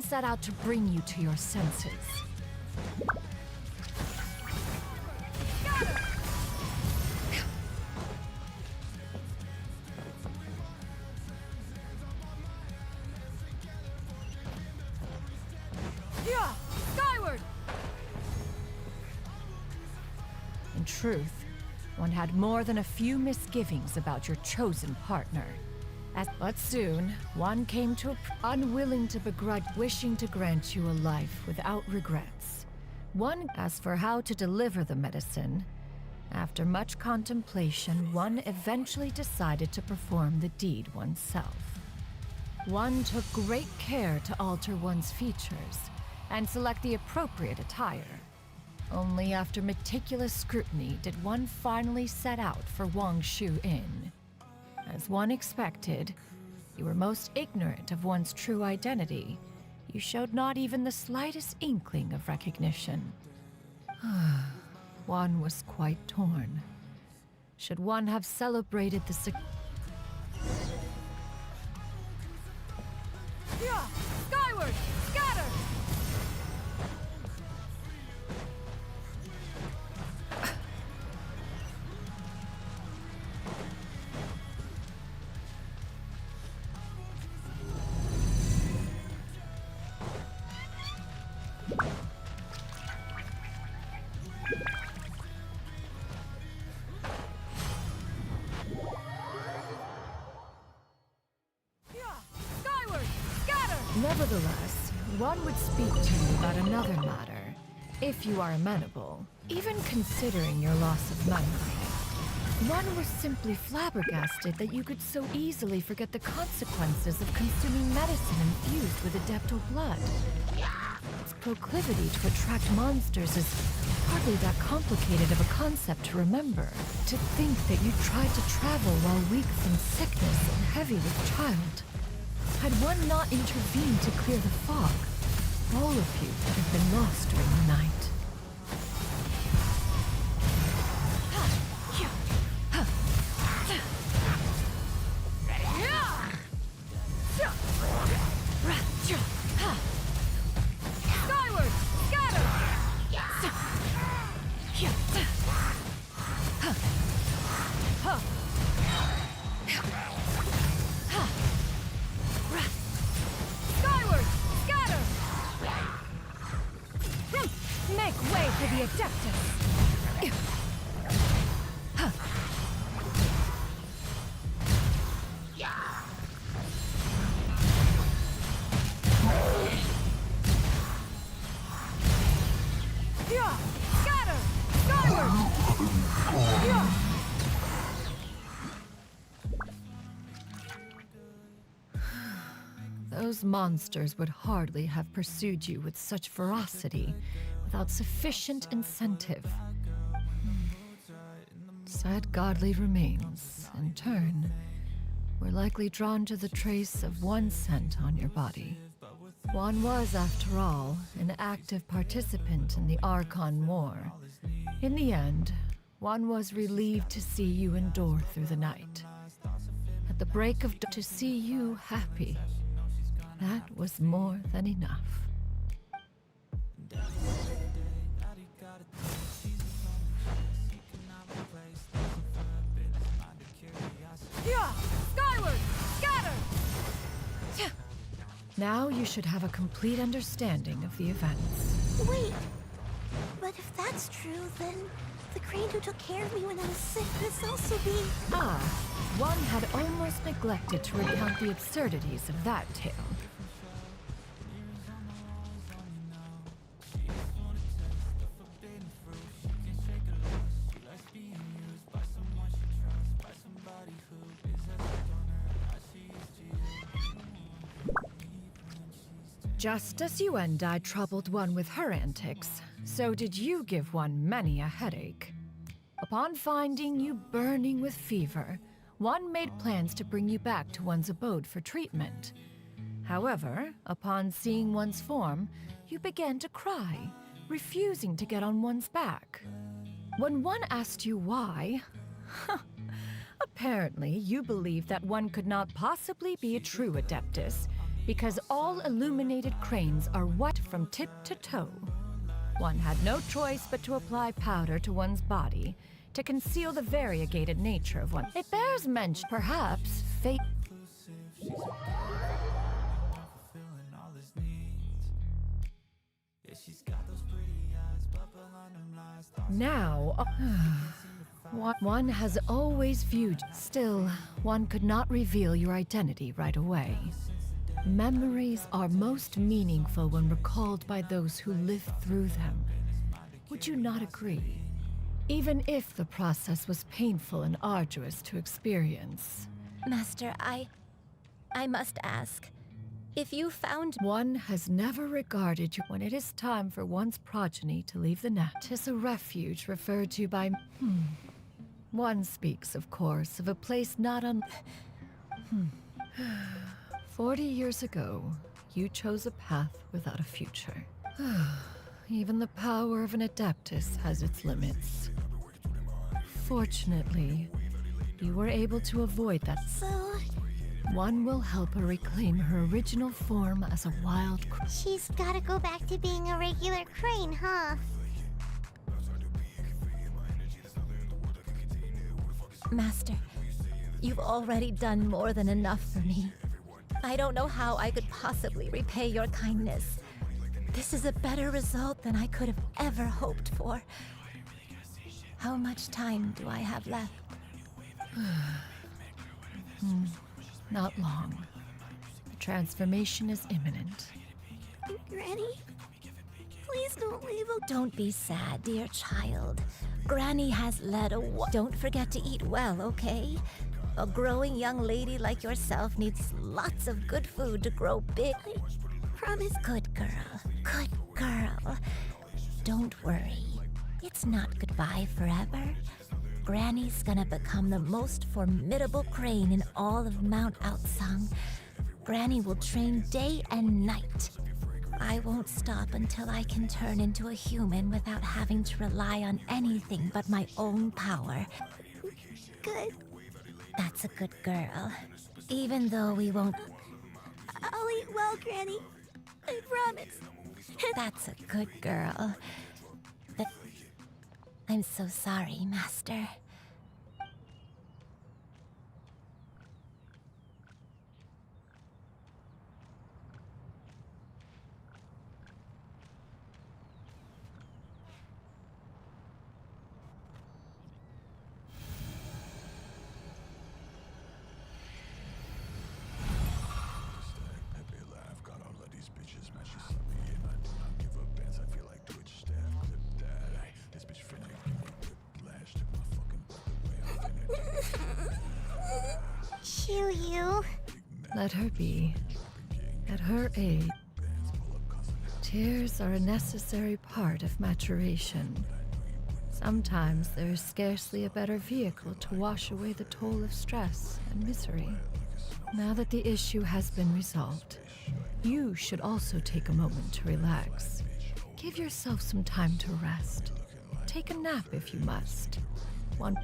set out to bring you to your senses. Yeah! Skyward! In truth, one had more than a few misgivings about your chosen partner. But soon, one came to unwilling to begrudge, wishing to grant you a life without regrets. One, as for how to deliver the medicine, after much contemplation, one eventually decided to perform the deed oneself. One took great care to alter one's features and select the appropriate attire. Only after meticulous scrutiny did one finally set out for Wangshu Inn. As one expected, you were most ignorant of one's true identity. You showed not even the slightest inkling of recognition. One was quite torn. Should one have celebrated the Yeah! Skyward! Scatter! Nevertheless, one would speak to you about another matter, if you are amenable, even considering your loss of memory. One was simply flabbergasted that you could so easily forget the consequences of consuming medicine infused with Adeptal blood. Its proclivity to attract monsters is hardly that complicated of a concept to remember. To think that you tried to travel while weak from sickness and heavy with child. Had one not intervened to clear the fog, all of you would have been lost during the night. Skyward! Scatter! Skyward! Scatter! Make way for the Adeptus! Yeah! Scatter! Skyward! Yeah! Those monsters would hardly have pursued you with such ferocity without sufficient incentive. Sad godly remains, in turn, were likely drawn to the trace of one scent on your body. One was, after all, an active participant in the Archon War. In the end, one was relieved to see you endure through the night. At the break of dawn, to see you happy. That was more than enough. Yeah! Skyward! Scatter! Now you should have a complete understanding of the events. Wait. But if that's true, then the crane who took care of me when I was sick must also be... Ah, one had almost neglected to recount the absurdities of that tale. Just as you and I troubled one with her antics, so did you give one many a headache. Upon finding you burning with fever, one made plans to bring you back to one's abode for treatment. However, upon seeing one's form, you began to cry, refusing to get on one's back. When one asked you why, apparently you believed that one could not possibly be a true Adeptus, because all illuminated cranes are wet from tip to toe. One had no choice but to apply powder to one's body to conceal the variegated nature of one. It bears mention, perhaps, fate. Now, one has always viewed. Still, one could not reveal your identity right away. Memories are most meaningful when recalled by those who lived through them. Would you not agree? Even if the process was painful and arduous to experience. Master, I must ask. If you found... One has never regarded you when it is time for one's progeny to leave the nest. 'Tis a refuge referred to by... One speaks, of course, of a place not un... 40 years ago, you chose a path without a future. Even the power of an Adeptus has its limits. Fortunately, you were able to avoid that. So... One will help her reclaim her original form as a wild... She's gotta go back to being a regular crane, huh? Master, you've already done more than enough for me. I don't know how I could possibly repay your kindness. This is a better result than I could have ever hoped for. How much time do I have left? Not long. The transformation is imminent. Granny? Please don't leave. Don't be sad, dear child. Granny has led a Don't forget to eat well, okay? A growing young lady like yourself needs lots of good food to grow big. Promise. Good girl. Good girl. Don't worry. It's not goodbye forever. Granny's gonna become the most formidable crane in all of Mount Outsung. Granny will train day and night. I won't stop until I can turn into a human without having to rely on anything but my own power. Good. That's a good girl. Even though we won't... I'll eat well, Granny. I promise. That's a good girl. I'm so sorry, Master. You. Let her be. At her age, tears are a necessary part of maturation. Sometimes there is scarcely a better vehicle to wash away the toll of stress and misery. Now that the issue has been resolved, you should also take a moment to relax. Give yourself some time to rest. Take a nap if you must. One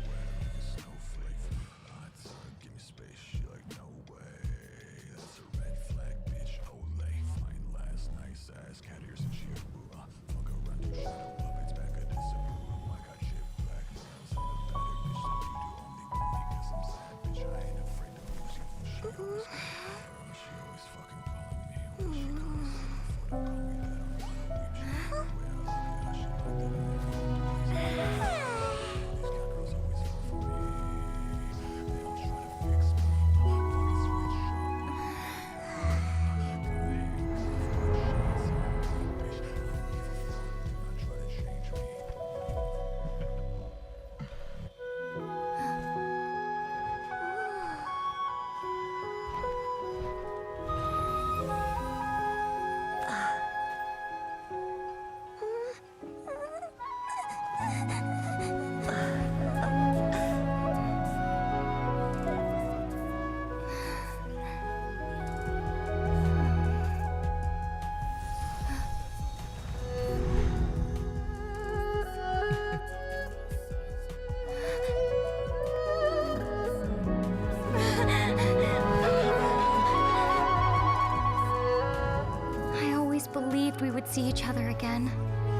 we would see each other again,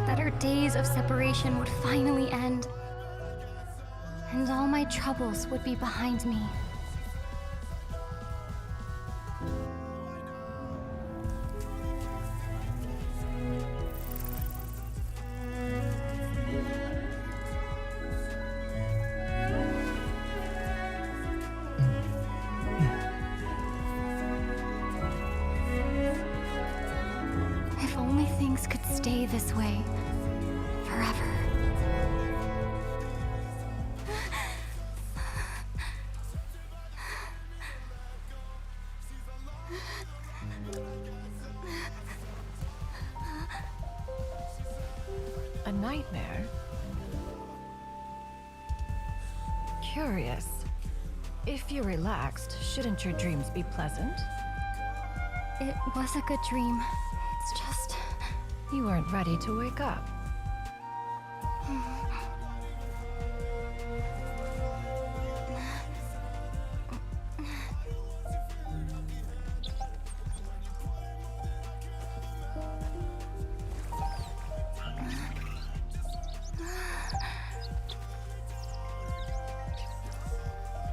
that our days of separation would finally end, and all my troubles would be behind me. Stay this way forever. A nightmare? Curious. If you're relaxed, shouldn't your dreams be pleasant? It was a good dream. It's just... You weren't ready to wake up.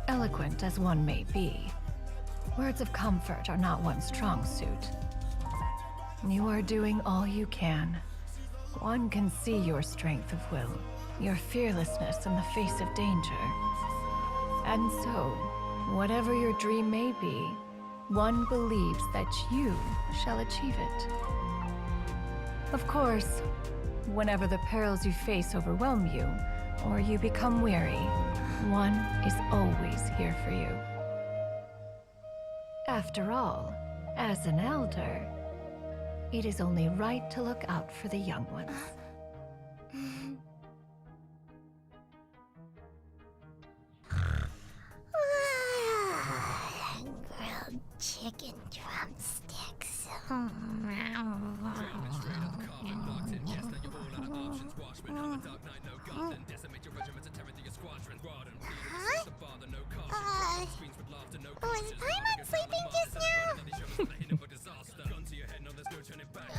Eloquent as one may be, words of comfort are not one's strong suit. You are doing all you can. One can see your strength of will, your fearlessness in the face of danger. And so, whatever your dream may be, one believes that you shall achieve it. Of course, whenever the perils you face overwhelm you, or you become weary, one is always here for you. After all, as an elder, it is only right to look out for the young ones. Grilled chicken drumsticks. Was Paimon sleeping just now?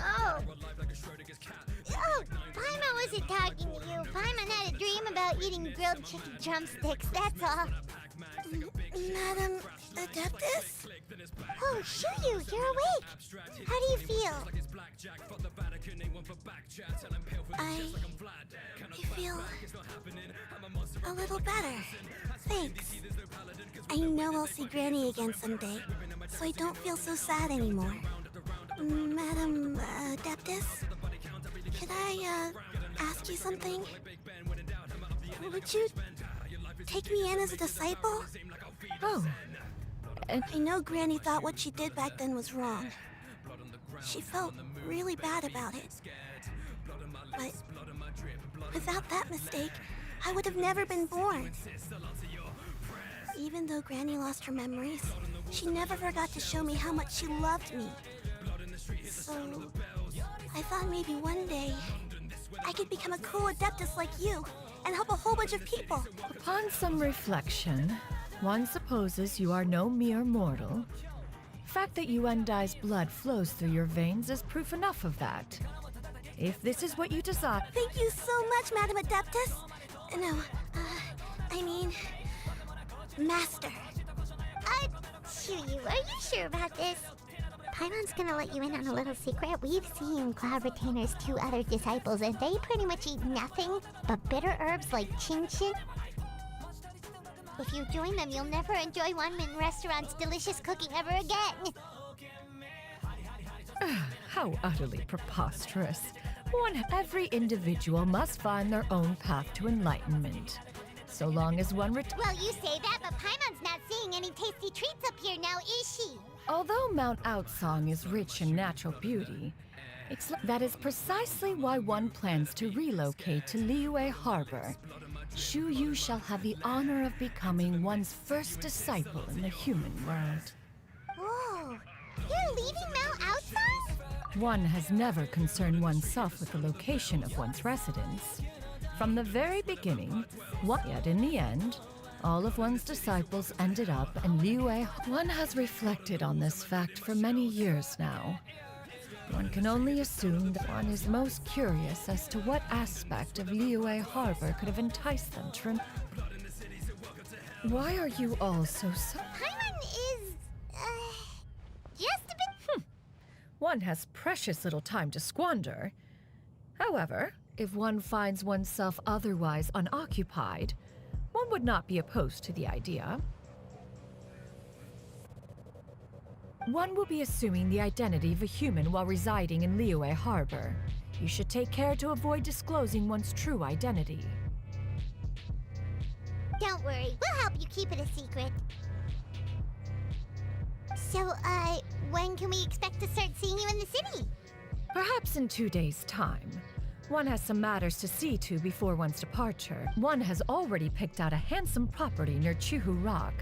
Oh, Paimon wasn't talking to you. Paimon had a dream about eating grilled chicken drumsticks, that's all. Madam Adeptus? Oh, Shuyu, you're awake. How do you feel? I feel a little better. Thanks. I know I'll see Granny again someday, so I don't feel so sad anymore. Madam Adeptus? Could I, ask you something? Would you take me in as a disciple? Oh. I know Granny thought what she did back then was wrong. She felt really bad about it. But without that mistake, I would have never been born. Even though Granny lost her memories, she never forgot to show me how much she loved me. So, I thought maybe one day I could become a cool adeptus like you and help a whole bunch of people. Upon some reflection, one supposes you are no mere mortal. The fact that Yuendai's blood flows through your veins is proof enough of that. If this is what you desire... Thank you so much, Madam Adeptus. No, I mean... Master. Shuyu, are you sure about this? Paimon's gonna let you in on a little secret. We've seen Cloud Retainer's 2 other disciples, and they pretty much eat nothing but bitter herbs like Genshin. If you join them, you'll never enjoy one-man restaurant's delicious cooking ever again. How utterly preposterous. Every individual must find their own path to enlightenment. So long as one Well, you say that, but Paimon's not seeing any tasty treats up here now, is she? Although Mount Outsong is rich in natural beauty, that is precisely why one plans to relocate to Liyue Harbor. Shuyu shall have the honor of becoming one's first disciple in the human world. Whoa, you're leaving Mount Outsong? One has never concerned oneself with the location of one's residence. From the very beginning, yet in the end, all of one's disciples ended up in Liyue. One has reflected on this fact for many years now. One can only assume that one is most curious as to what aspect of Liyue Harbor could have enticed them to Why are you all so Paimon is... just a bit... One has precious little time to squander. However, if one finds oneself otherwise unoccupied, one would not be opposed to the idea. One will be assuming the identity of a human while residing in Liyue Harbor. You should take care to avoid disclosing one's true identity. Don't worry, we'll help you keep it a secret. So, when can we expect to start seeing you in the city? Perhaps in 2 days' time. One has some matters to see to before one's departure. One has already picked out a handsome property near Chuhu Rock.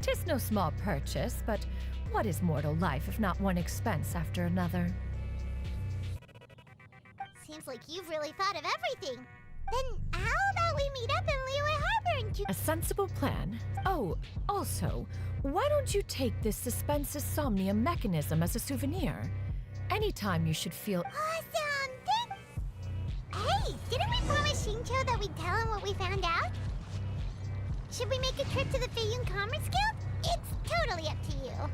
'Tis no small purchase, but what is mortal life if not one expense after another? Seems like you've really thought of everything. Then how about we meet up in Liyue Harbor and A sensible plan. Oh, also, why don't you take this suspense somnium mechanism as a souvenir? Anytime you should feel... Awesome! Hey, didn't we promise Shincho that we'd tell him what we found out? Should we make a trip to the Feiyun Commerce Guild? It's totally up to you.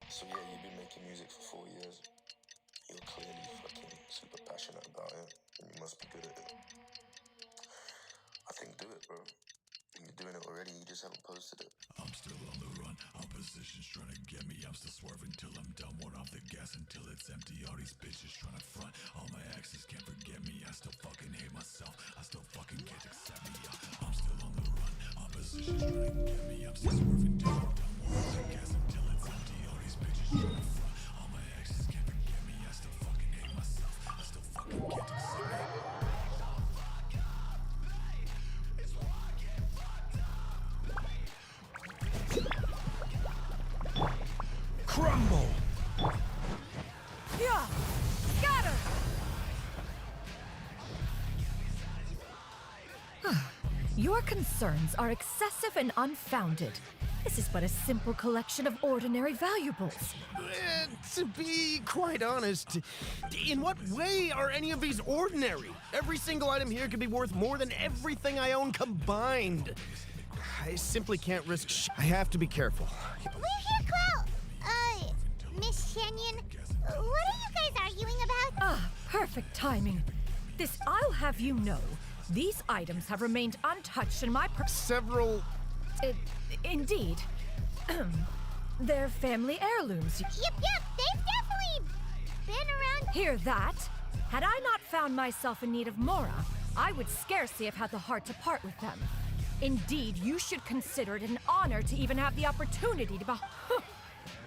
So yeah, you've been making music for 4 years. You're clearly fucking super passionate about it, and you must be good at it. I think do it, bro. You're doing it already, you just haven't posted it. I'm still on the run. Opposition's trying to get me. I'm still swerving till I'm done. One off the gas until it's empty. All these bitches trying to front. All my exes can't forget me. I still fucking hate myself. I still fucking can't accept me. I'm still on the run. Opposition's trying to get me. I'm still swerving till I'm done. One off the gas until it's empty. All these bitches trying to front. All my exes can't forget me. I still fucking hate myself. I still fucking can't accept me. Crumble! Yeah! Scatter! Your concerns are excessive and unfounded. This is but a simple collection of ordinary valuables. To be quite honest, in what way are any of these ordinary? Every single item here could be worth more than everything I own combined. I simply can't risk I have to be careful. We're here, Cloud! Miss Shenyan, what are you guys arguing about? Ah, perfect timing. This, I'll have you know, these items have remained untouched in my several... indeed. They're family heirlooms. Yep, they've definitely been around. Hear that? Had I not found myself in need of Mora, I would scarcely have had the heart to part with them. Indeed, you should consider it an honor to even have the opportunity to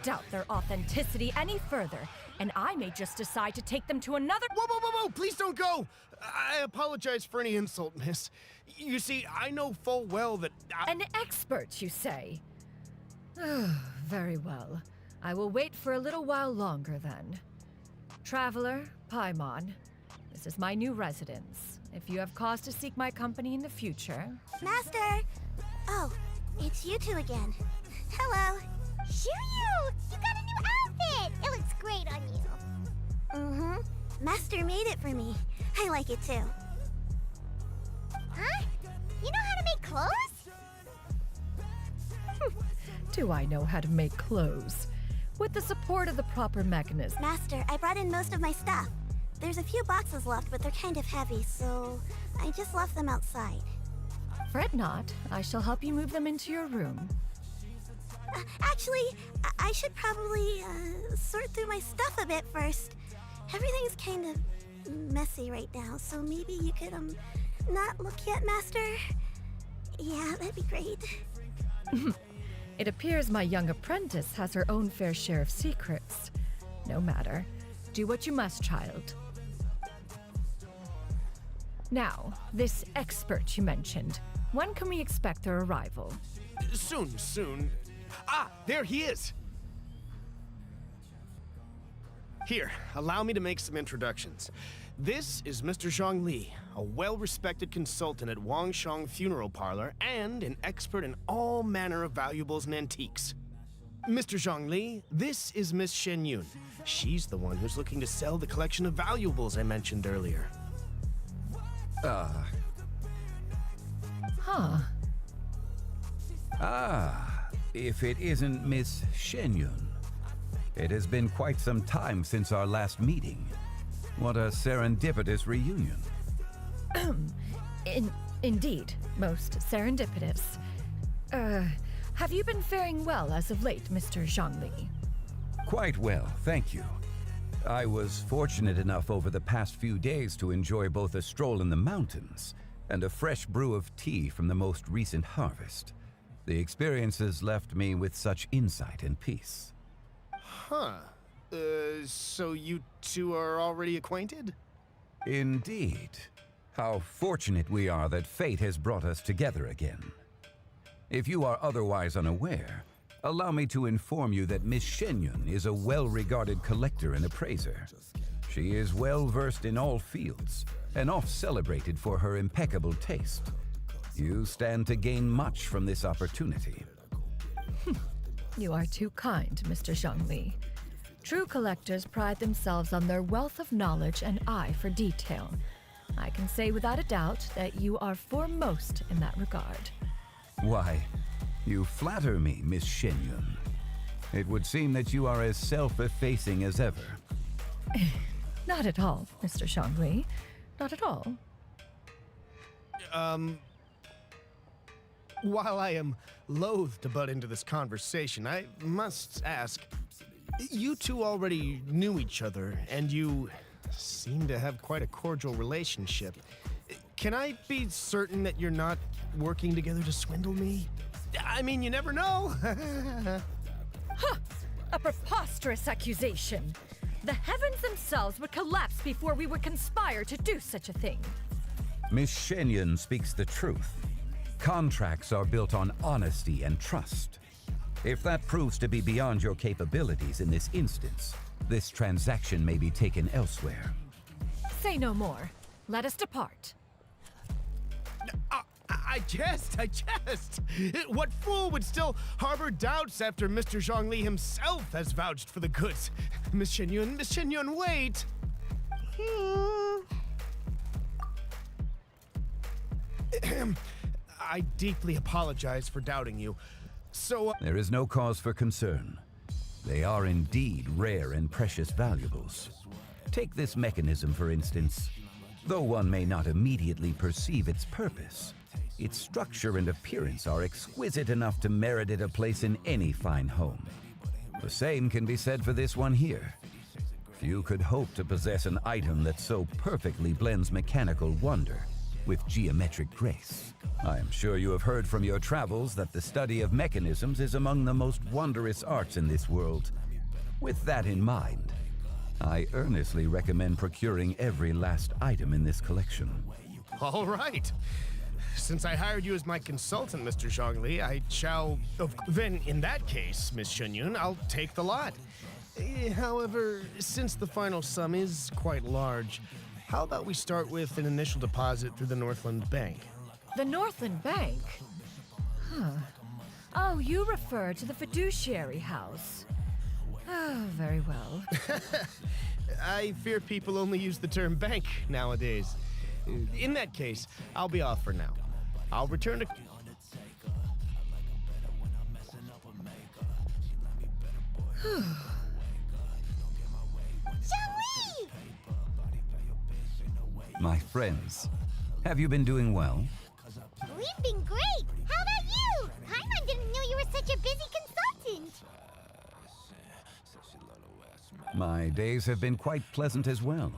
doubt their authenticity any further, and I may just decide to take them to another— Whoa! Please don't go! I apologize for any insult, miss. You see, I know full well that An expert, you say? Very well. I will wait for a little while longer, then. Traveler, Paimon, this is my new residence. If you have cause to seek my company in the future— Master! Oh, it's you two again. Hello. Shiryu! You got a new outfit! It looks great on you. Mm-hmm. Master made it for me. I like it too. Huh? You know how to make clothes? Do I know how to make clothes? With the support of the proper mechanism. Master, I brought in most of my stuff. There's a few boxes left, but they're kind of heavy, so I just left them outside. Fret not. I shall help you move them into your room. Actually, I should probably sort through my stuff a bit first. Everything's kind of messy right now, so maybe you could, not look yet, Master? Yeah, that'd be great. It appears my young apprentice has her own fair share of secrets. No matter. Do what you must, child. Now, this expert you mentioned. When can we expect their arrival? Soon. Ah, there he is! Here, allow me to make some introductions. This is Mr. Zhongli, a well-respected consultant at Wangshang Funeral Parlor and an expert in all manner of valuables and antiques. Mr. Zhongli, this is Miss Shenyun. She's the one who's looking to sell the collection of valuables I mentioned earlier. If it isn't Miss Shenyun. It has been quite some time since our last meeting. What a serendipitous reunion. Indeed, most serendipitous. Have you been faring well as of late, Mr. Zhongli? Quite well, thank you. I was fortunate enough over the past few days to enjoy both a stroll in the mountains and a fresh brew of tea from the most recent harvest. The experiences left me with such insight and peace. So you two are already acquainted? Indeed. How fortunate we are that fate has brought us together again. If you are otherwise unaware, allow me to inform you that Miss Shenyun is a well-regarded collector and appraiser. She is well-versed in all fields, and oft-celebrated for her impeccable taste. You stand to gain much from this opportunity. You are too kind, Mr. Zhongli. True collectors pride themselves on their wealth of knowledge and eye for detail. I can say without a doubt that you are foremost in that regard. Why, you flatter me, Miss Shenyun. It would seem that you are as self-effacing as ever. Not at all, Mr. Zhongli. Not at all. While I am loath to butt into this conversation, I must ask, you two already knew each other, and you seem to have quite a cordial relationship. Can I be certain that you're not working together to swindle me? I mean, you never know. Huh! A preposterous accusation. The heavens themselves would collapse before we would conspire to do such a thing. Miss Shenyun speaks the truth. Contracts are built on honesty and trust. If that proves to be beyond your capabilities in this instance, this transaction may be taken elsewhere. Say no more. Let us depart. I jest. What fool would still harbor doubts after Mr. Zhongli himself has vouched for the goods? Miss Shenyun, wait! I deeply apologize for doubting you. So, There is no cause for concern. They are indeed rare and precious valuables. Take this mechanism, for instance. Though one may not immediately perceive its purpose, its structure and appearance are exquisite enough to merit it a place in any fine home. The same can be said for this one here. Few could hope to possess an item that so perfectly blends mechanical wonder with geometric grace. I am sure you have heard from your travels that the study of mechanisms is among the most wondrous arts in this world. With that in mind, I earnestly recommend procuring every last item in this collection. all right. Since I hired you as my consultant, Mr. Zhongli, I shall... Then, in that case, Miss Shenyun, I'll take the lot. However, since the final sum is quite large, how about we start with an initial deposit through the Northland Bank? The Northland Bank? Huh. Oh, you refer to the fiduciary house. Oh, very well. I fear people only use the term bank nowadays. In that case, I'll be off for now. I'll return to... Zhongli! My friends, have you been doing well? We've been great! How about you? Paimon didn't know you were such a busy consultant! My days have been quite pleasant as well.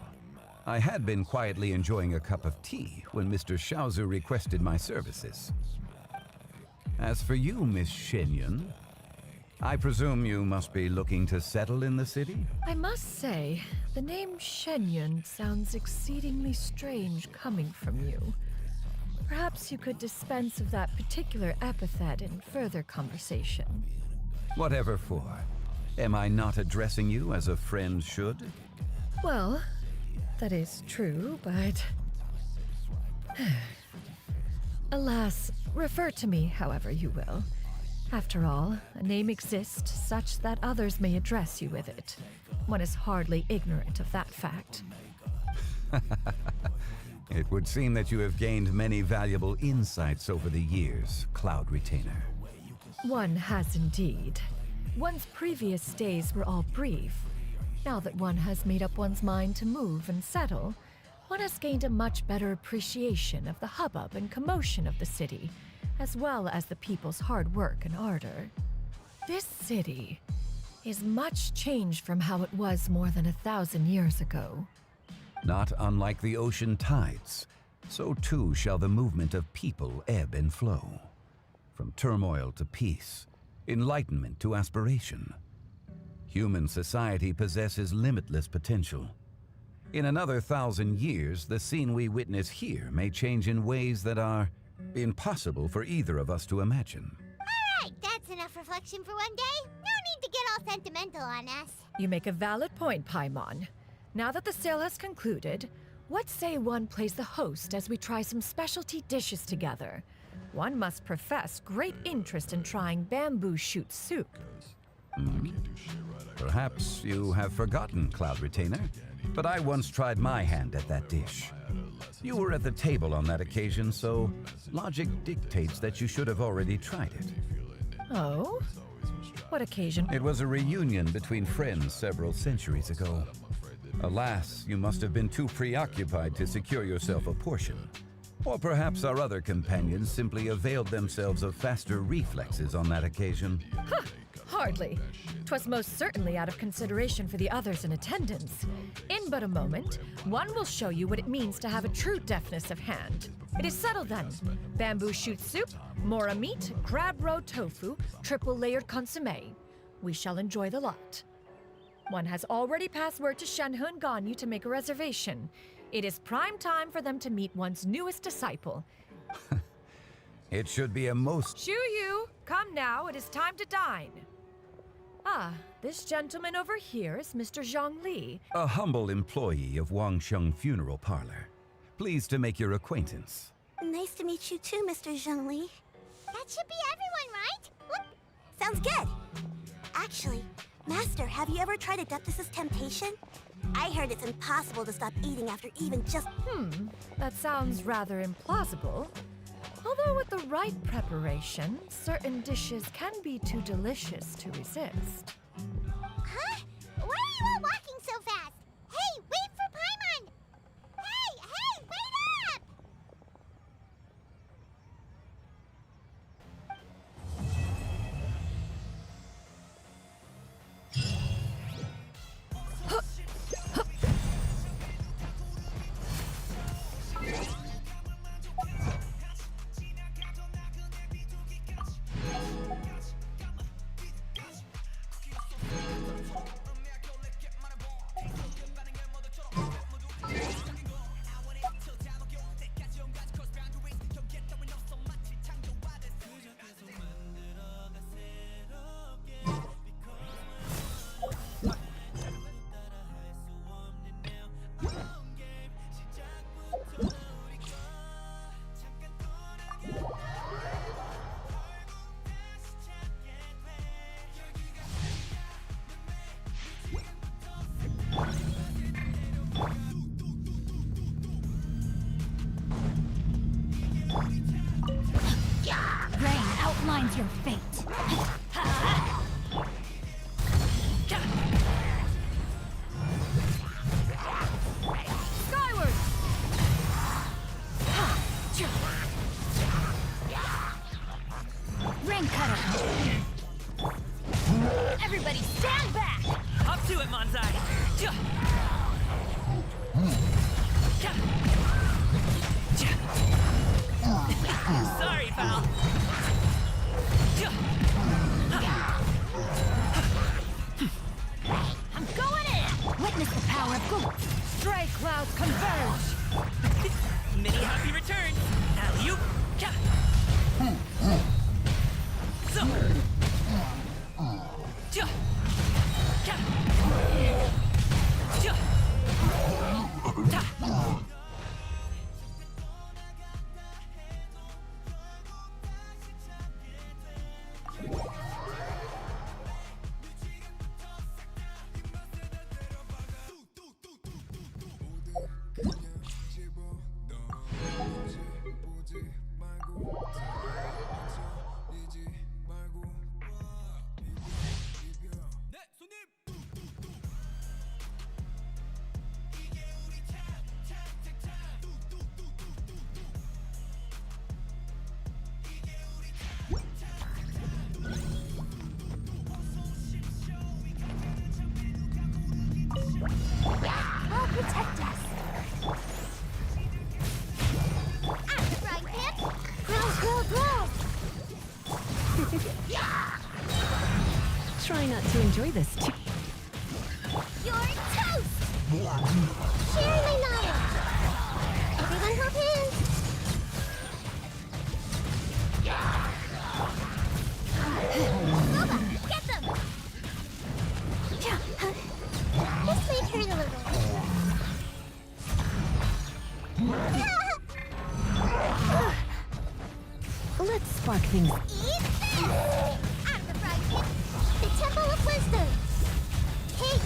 I had been quietly enjoying a cup of tea when Mr. Xiaozu requested my services. As for you, Miss Shenyun, I presume you must be looking to settle in the city? I must say, the name Shenyun sounds exceedingly strange coming from you. Perhaps you could dispense of that particular epithet in further conversation. Whatever for. Am I not addressing you as a friend should? Well, that is true, but... Alas, refer to me however you will. After all, a name exists such that others may address you with it. One is hardly ignorant of that fact. It would seem that you have gained many valuable insights over the years, Cloud Retainer. One has indeed. One's previous days were all brief. Now that one has made up one's mind to move and settle, one has gained a much better appreciation of the hubbub and commotion of the city, as well as the people's hard work and ardor. This city is much changed from how it was more than 1,000 years ago. Not unlike the ocean tides, so too shall the movement of people ebb and flow. From turmoil to peace, enlightenment to aspiration. Human society possesses limitless potential. In another 1,000 years, the scene we witness here may change in ways that are impossible for either of us to imagine. Alright, that's enough reflection for one day. No need to get all sentimental on us. You make a valid point, Paimon. Now that the sale has concluded, what say one plays the host as we try some specialty dishes together? One must profess great interest in trying bamboo shoot soup. Perhaps you have forgotten, Cloud Retainer, but I once tried my hand at that dish. You were at the table on that occasion, so logic dictates that you should have already tried it. Oh? What occasion? It was a reunion between friends several centuries ago. Alas, you must have been too preoccupied to secure yourself a portion. Or perhaps our other companions simply availed themselves of faster reflexes on that occasion. Huh, hardly. 'Twas most certainly out of consideration for the others in attendance. In but a moment, one will show you what it means to have a true deftness of hand. It is settled then. Bamboo shoot soup, mora meat, crab roe tofu, triple layered consommé. We shall enjoy the lot. One has already passed word to Shenhe and Ganyu to make a reservation. It is prime time for them to meet one's newest disciple. It should be a most... Shu Yu, come now, it is time to dine. Ah, this gentleman over here is Mr. Zhang Li. A humble employee of Wangsheng Funeral Parlor. Pleased to make your acquaintance. Nice to meet you too, Mr. Zhengli. That should be everyone, right? Look. Sounds good. Actually, Master, have you ever tried Adeptus' temptation? I heard it's impossible to stop eating after even just... That sounds rather implausible. Although with the right preparation, certain dishes can be too delicious to resist. Huh? Why are you all walking so fast? Hey, wait for Paimon! Hey, wait up! Rain outlines your fate. Skyward! Ring cutter. Everybody stand back! Up to it, Manzai! Sorry, pal. I'm going in! Witness the power of Gu. Stray clouds converge! Many happy returns! Alley-oop! So. I'll protect us. At the frying pan! Grow! Try not to enjoy this too. You're toast! Sharing my knowledge! Everyone hop in! Nova, get them! This may hurt a little. Let's spark things. Eat this! Out of the frying pan! The Temple of Wisdom! Hey!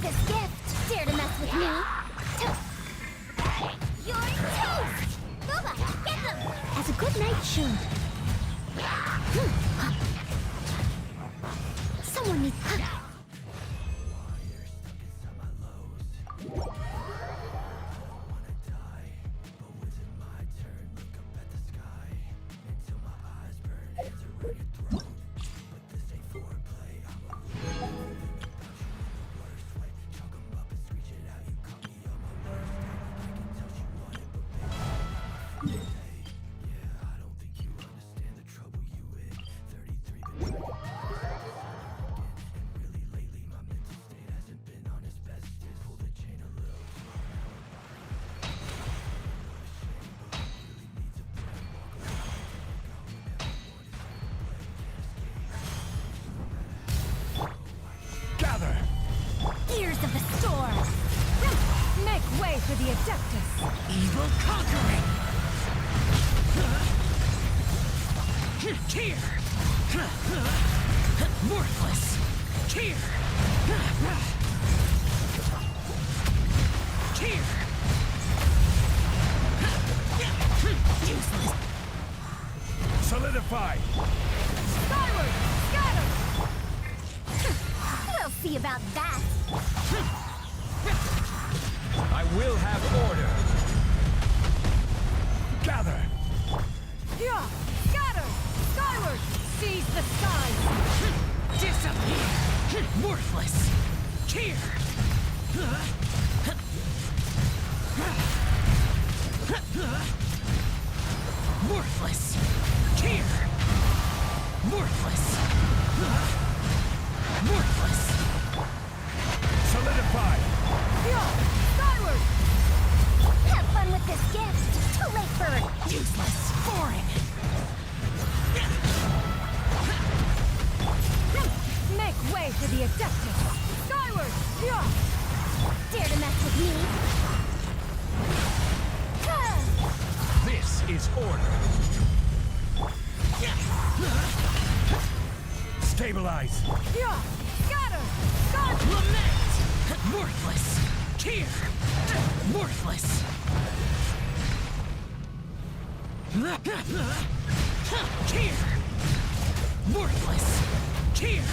this gift. Dare to mess with me? You're toast! Booba, get them! As a good knight should. Someone needs... Gears of the storm! Make way for the Adeptus! Evil conquering! Here! Worthless! Here! Here! Useless! Solidify! Skyward! Scatter! We'll see about that! I will have order. Gather! Yeah! Scatter! Skyward! Seize the skies! Disappear! Worthless! Here! Worthless! Here! Worthless! Worthless! Solidify! Yeah! Skyward! Have fun with this gift! Too late for... Useless! Boring! Make way for the Adeptus! Skyward! Yeah! Dare to mess with me? This is order. Stabilize. Yeah! Scatter! Scatter! Lament! Worthless! Here! Worthless! Here! Worthless! Here!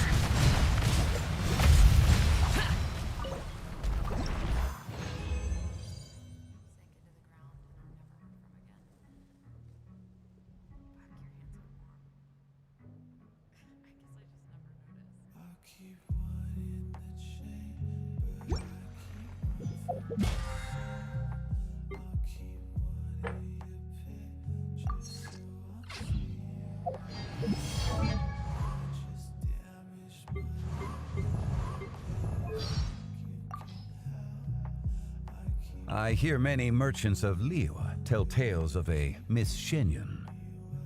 I hear many merchants of Liyue tell tales of a Miss Shenyun.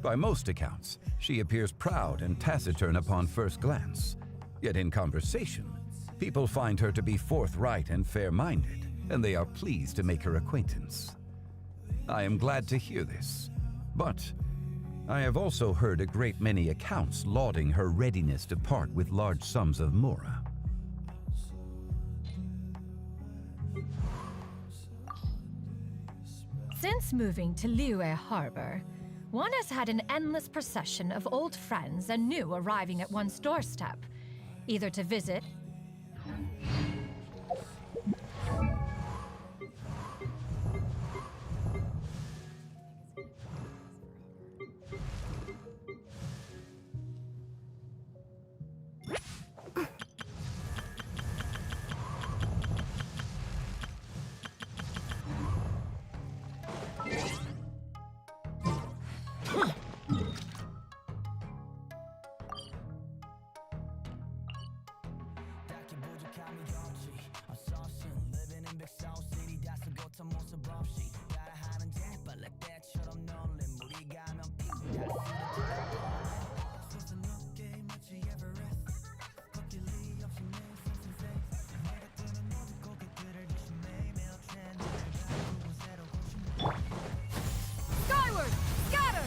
By most accounts, she appears proud and taciturn upon first glance. Yet in conversation, people find her to be forthright and fair-minded, and they are pleased to make her acquaintance. I am glad to hear this, but I have also heard a great many accounts lauding her readiness to part with large sums of Mora. Since moving to Liyue Harbor, one has had an endless procession of old friends and new arriving at one's doorstep, either to visit Skyward! Scatter!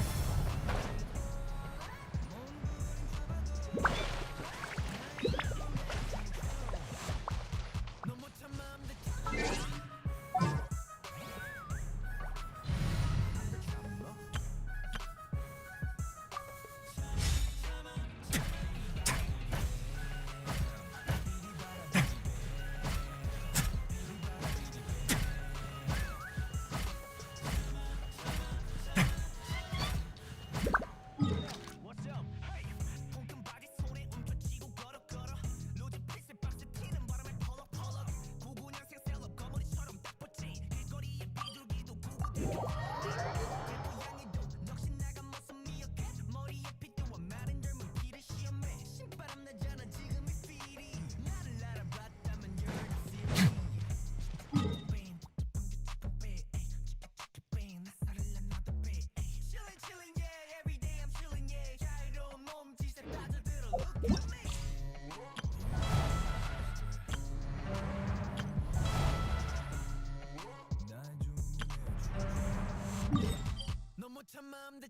I'm the